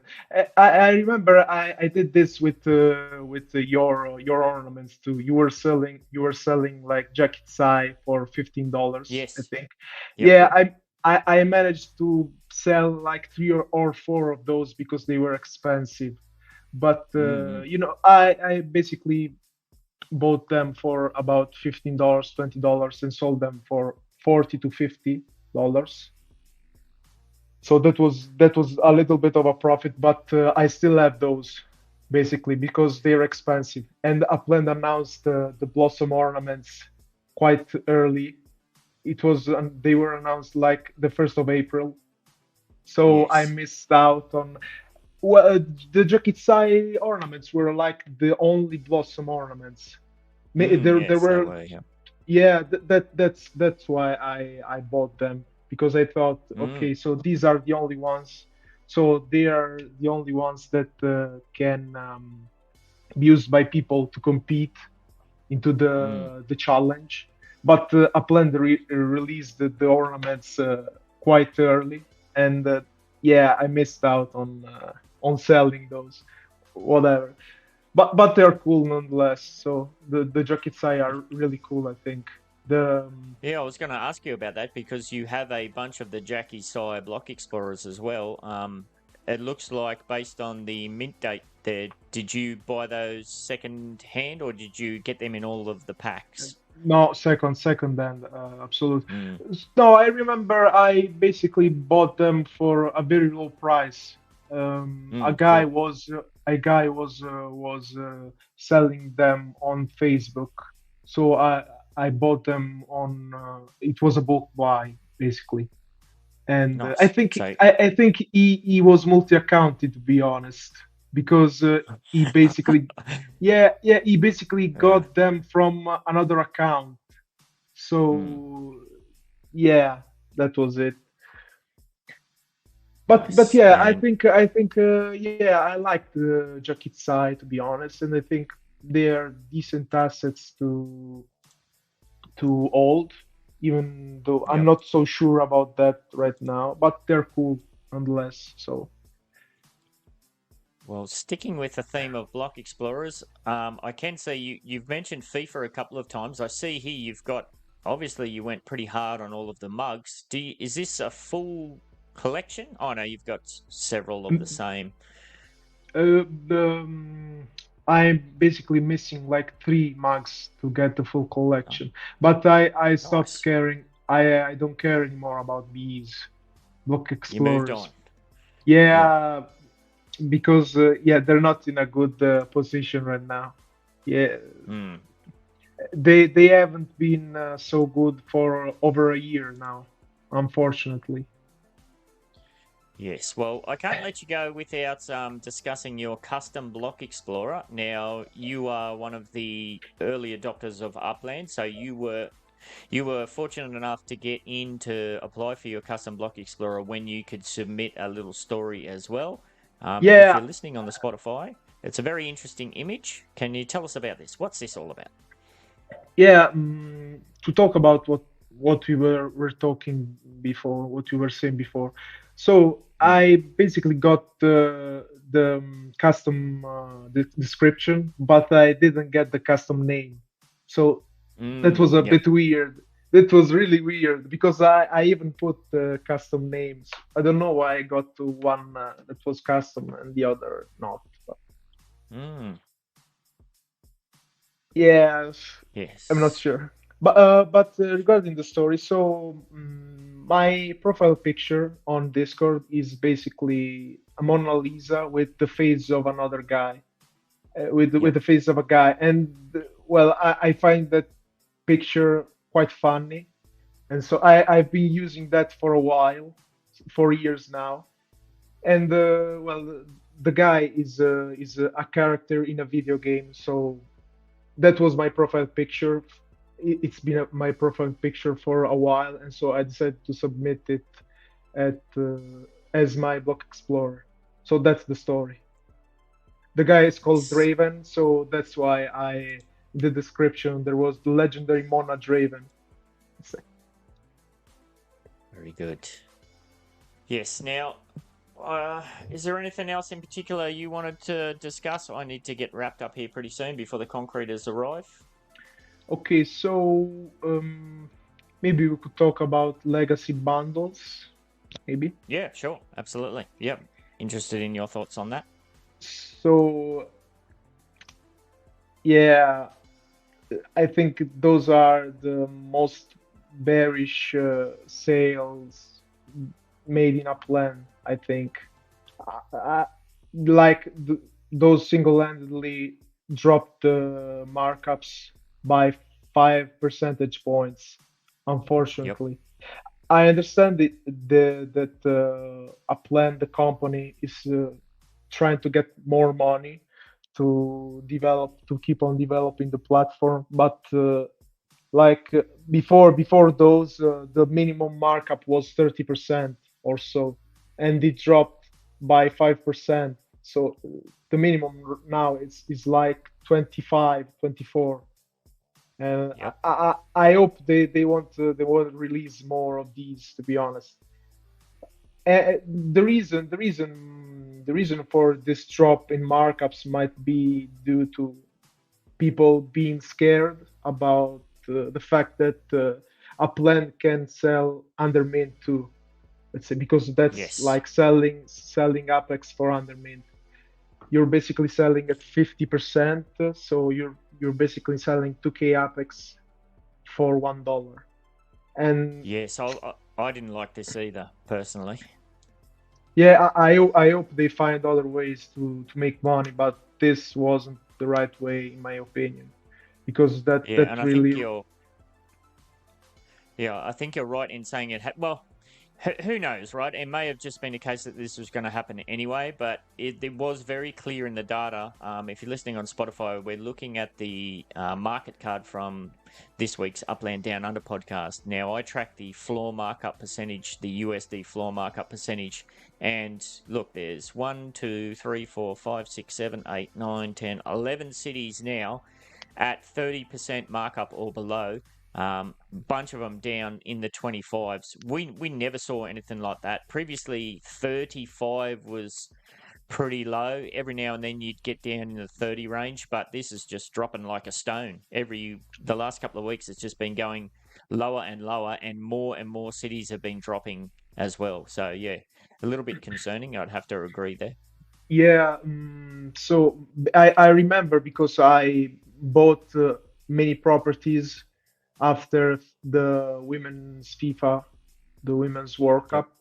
Speaker 3: I remember I did this with your ornaments too. You were selling like jacket sai for $15, I
Speaker 1: Yes.
Speaker 3: think.
Speaker 1: Yep.
Speaker 3: Yeah,
Speaker 1: Yep.
Speaker 3: I managed to sell like three or four of those because they were expensive. But
Speaker 1: Mm.
Speaker 3: I basically bought them for about $15, $20, and sold them for $40 to $50. So that was a little bit of a profit, but I still have those basically because they're expensive. And Upland announced the Blossom ornaments quite early. They were announced like the 1st of April, so I
Speaker 1: Yes.
Speaker 3: missed out on. Well, the Jakitsai ornaments were like the only Blossom ornaments. There
Speaker 1: Yes, they
Speaker 3: were.
Speaker 1: were. Yeah.
Speaker 3: Yeah, that's why I bought them, because I thought,
Speaker 1: Mm.
Speaker 3: okay, so these are the only ones, so they are the only ones that can be used by people to compete into
Speaker 1: Mm.
Speaker 3: the challenge. But Upland released the ornaments quite early, and yeah, I missed out on selling those. Whatever, but they're cool nonetheless. So the Jakitsai are really cool, I think. The
Speaker 1: Yeah, I was going to ask you about that because you have a bunch of the Jackie Sire block explorers as well. It looks like based on the mint date there, did you buy those second hand or did you get them in all of the packs?
Speaker 3: No, second hand, absolute.
Speaker 1: Mm.
Speaker 3: No, I remember I basically bought them for a very low price. A guy
Speaker 1: Cool.
Speaker 3: was selling them on Facebook, so I bought them on. It was a bulk buy basically, and
Speaker 1: Nice. So,
Speaker 3: I think he was multi-accounted, to be honest, because he basically he basically
Speaker 1: uh,
Speaker 3: got them from another account.
Speaker 1: mm,
Speaker 3: So yeah, that was it. But
Speaker 1: nice.
Speaker 3: yeah, I
Speaker 1: And
Speaker 3: think I think yeah, I like the Jakitsai, to be honest, and I think they're decent assets to hold, even though I'm
Speaker 1: yep.
Speaker 3: not so sure about that right now. But they're cool nonetheless. So
Speaker 1: Well, sticking with the theme of block explorers, I can see you've mentioned FIFA a couple of times. I see here you've got, obviously you went pretty hard on all of the mugs. Is this a full collection? Oh no, you've got several of the same.
Speaker 3: the I'm basically missing like three mugs to get the full
Speaker 1: Oh,
Speaker 3: collection. But I stopped
Speaker 1: nice.
Speaker 3: caring. I don't care anymore about these block
Speaker 1: You moved on.
Speaker 3: explorers.
Speaker 1: Yep.
Speaker 3: Yeah, because yeah, they're not in a good position right now. Yeah,
Speaker 1: Mm.
Speaker 3: they haven't been so good for over a year now, unfortunately.
Speaker 1: Yes, well, I can't let you go without discussing your custom block explorer. Now, you are one of the early adopters of Upland, so you were fortunate enough to get in to apply for your custom block explorer when you could submit a little story as well. If
Speaker 3: Yeah,
Speaker 1: you're listening on the Spotify, it's a very interesting image. Can you tell us about this? What's this all about?
Speaker 3: yeah. To talk about what we were talking before, what you were saying before. So
Speaker 1: Mm.
Speaker 3: I basically got the custom description, but I didn't get the custom name. So that was a
Speaker 1: Yep.
Speaker 3: bit weird. That was really weird because I even put custom names. I don't know why I got to one that was custom and the other not. But
Speaker 1: Mm.
Speaker 3: yeah, I'm not
Speaker 1: Yes.
Speaker 3: sure. But regarding the story, so my profile picture on Discord is basically a Mona Lisa with the face of another guy, with
Speaker 1: Yep.
Speaker 3: the face of a guy, and well, I find that picture quite funny, and so I've been using that for a while, for years now, and well, the guy is a character in a video game, so that was my profile picture. It's been my profile picture for a while, and so I decided to submit it at as my block explorer. So that's the story. The guy is called
Speaker 1: Nice.
Speaker 3: Draven, so that's why in the description there was the legendary Mona Draven.
Speaker 1: Very good. Yes. Now, is there anything else in particular you wanted to discuss? I need to get wrapped up here pretty soon before the concreters arrive.
Speaker 3: Okay, so maybe we could talk about legacy bundles, maybe.
Speaker 1: Yeah, sure. Absolutely. Yep. Interested in your thoughts on that.
Speaker 3: So, yeah, I think those are the most bearish sales made in Upland, I think. Like those single-handedly dropped the markups by 5 percentage points, unfortunately. I understand that Upland, the company, is trying to get more money to keep on developing the platform, but like before those, the minimum markup was 30% or so, and it dropped by 5%. So the minimum now is like 25, 24. And
Speaker 1: Yep.
Speaker 3: I hope they want to release more of these, to be honest. The reason for this drop in markups might be due to people being scared about the fact that a plan can sell under mint too. Let's say, because that's
Speaker 1: Yes.
Speaker 3: like selling Apex for under mint. You're basically selling at 50%, so you're basically selling 2k Apex for $1. And
Speaker 1: Yes. I didn't like this either, personally.
Speaker 3: yeah, I hope they find other ways to make money, but this wasn't the right way, in my opinion, because that
Speaker 1: Yeah,
Speaker 3: that
Speaker 1: and
Speaker 3: really
Speaker 1: I think you're right in saying it. Well, who knows, right? It may have just been a case that this was going to happen anyway, but it was very clear in the data. If you're listening on Spotify, we're looking at the market card from this week's Upland Down Under podcast. Now, I track the floor markup percentage, the USD floor markup percentage, and look, there's 1, 2, 3, 4, 5, 6, 7, 8, 9, 10, 11 cities now at 30% markup or below. Bunch of them down in the 25s. We never saw anything like that. Previously, 35 was pretty low. Every now and then you'd get down in the 30 range, but this is just dropping like a stone. The last couple of weeks, it's just been going lower and lower, and more cities have been dropping as well. So yeah, a little bit concerning. I'd have to agree there.
Speaker 3: Yeah, so I remember because I bought many properties after the women's FIFA, the women's World
Speaker 1: Yep.
Speaker 3: Cup,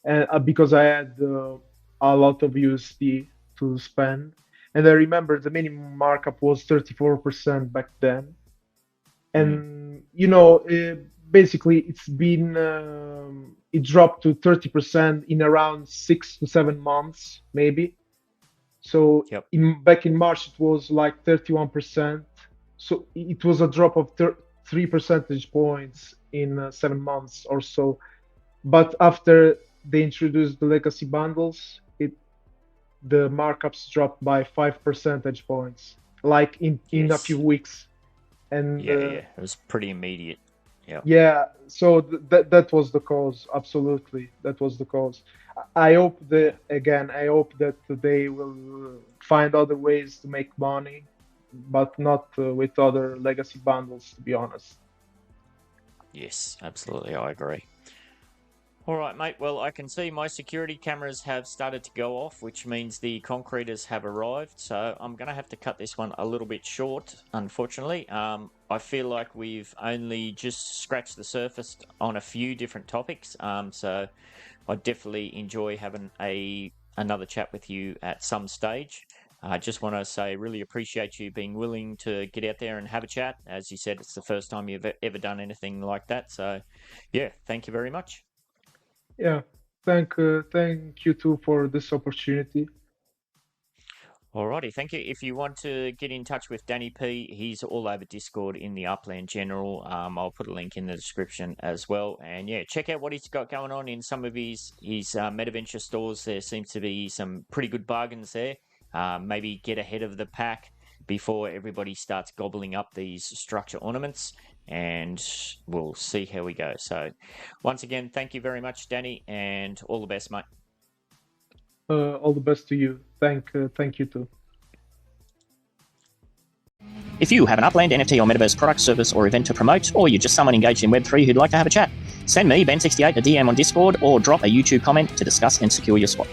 Speaker 3: and because I had a lot of USD to spend, and I remember the minimum markup was 34% back then,
Speaker 1: Mm.
Speaker 3: and basically it dropped to 30% in around 6 to 7 months, maybe. So
Speaker 1: Yep.
Speaker 3: back in March, it was like 31%. So it was a drop of 3 percentage points in 7 months or so. But after they introduced the legacy bundles, the markups dropped by 5 percentage points, like in a
Speaker 1: Yes.
Speaker 3: few weeks. And
Speaker 1: Yeah. It was pretty immediate. Yeah.
Speaker 3: yeah, so that was the cause. Absolutely, that was the cause. I hope
Speaker 1: Yeah.
Speaker 3: I hope that they will find other ways to make money, but not with other legacy bundles, to be honest.
Speaker 1: Yes, absolutely. I agree. All right, mate. Well, I can see my security cameras have started to go off, which means the concreters have arrived. So I'm going to have to cut this one a little bit short, unfortunately. I feel like we've only just scratched the surface on a few different topics. So I definitely enjoy having another chat with you at some stage. I just want to say, really appreciate you being willing to get out there and have a chat. As you said, it's the first time you've ever done anything like that. So, yeah, thank you very much.
Speaker 3: Yeah, thank you too for this opportunity.
Speaker 1: Alrighty, thank you. If you want to get in touch with Dany P, he's all over Discord in the Upland General. I'll put a link in the description as well. And yeah, check out what he's got going on in some of his MetaVenture stores. There seems to be some pretty good bargains there. Maybe get ahead of the pack before everybody starts gobbling up these structure ornaments, and we'll see how we go. So once again, thank you very much, Dany, and all the best, mate.
Speaker 3: All the best to you. Thank you too.
Speaker 4: If you have an Upland NFT or Metaverse product, service, or event to promote, or you're just someone engaged in Web3 who'd like to have a chat, send me, Ben68, a DM on Discord, or drop a YouTube comment to discuss and secure your spot.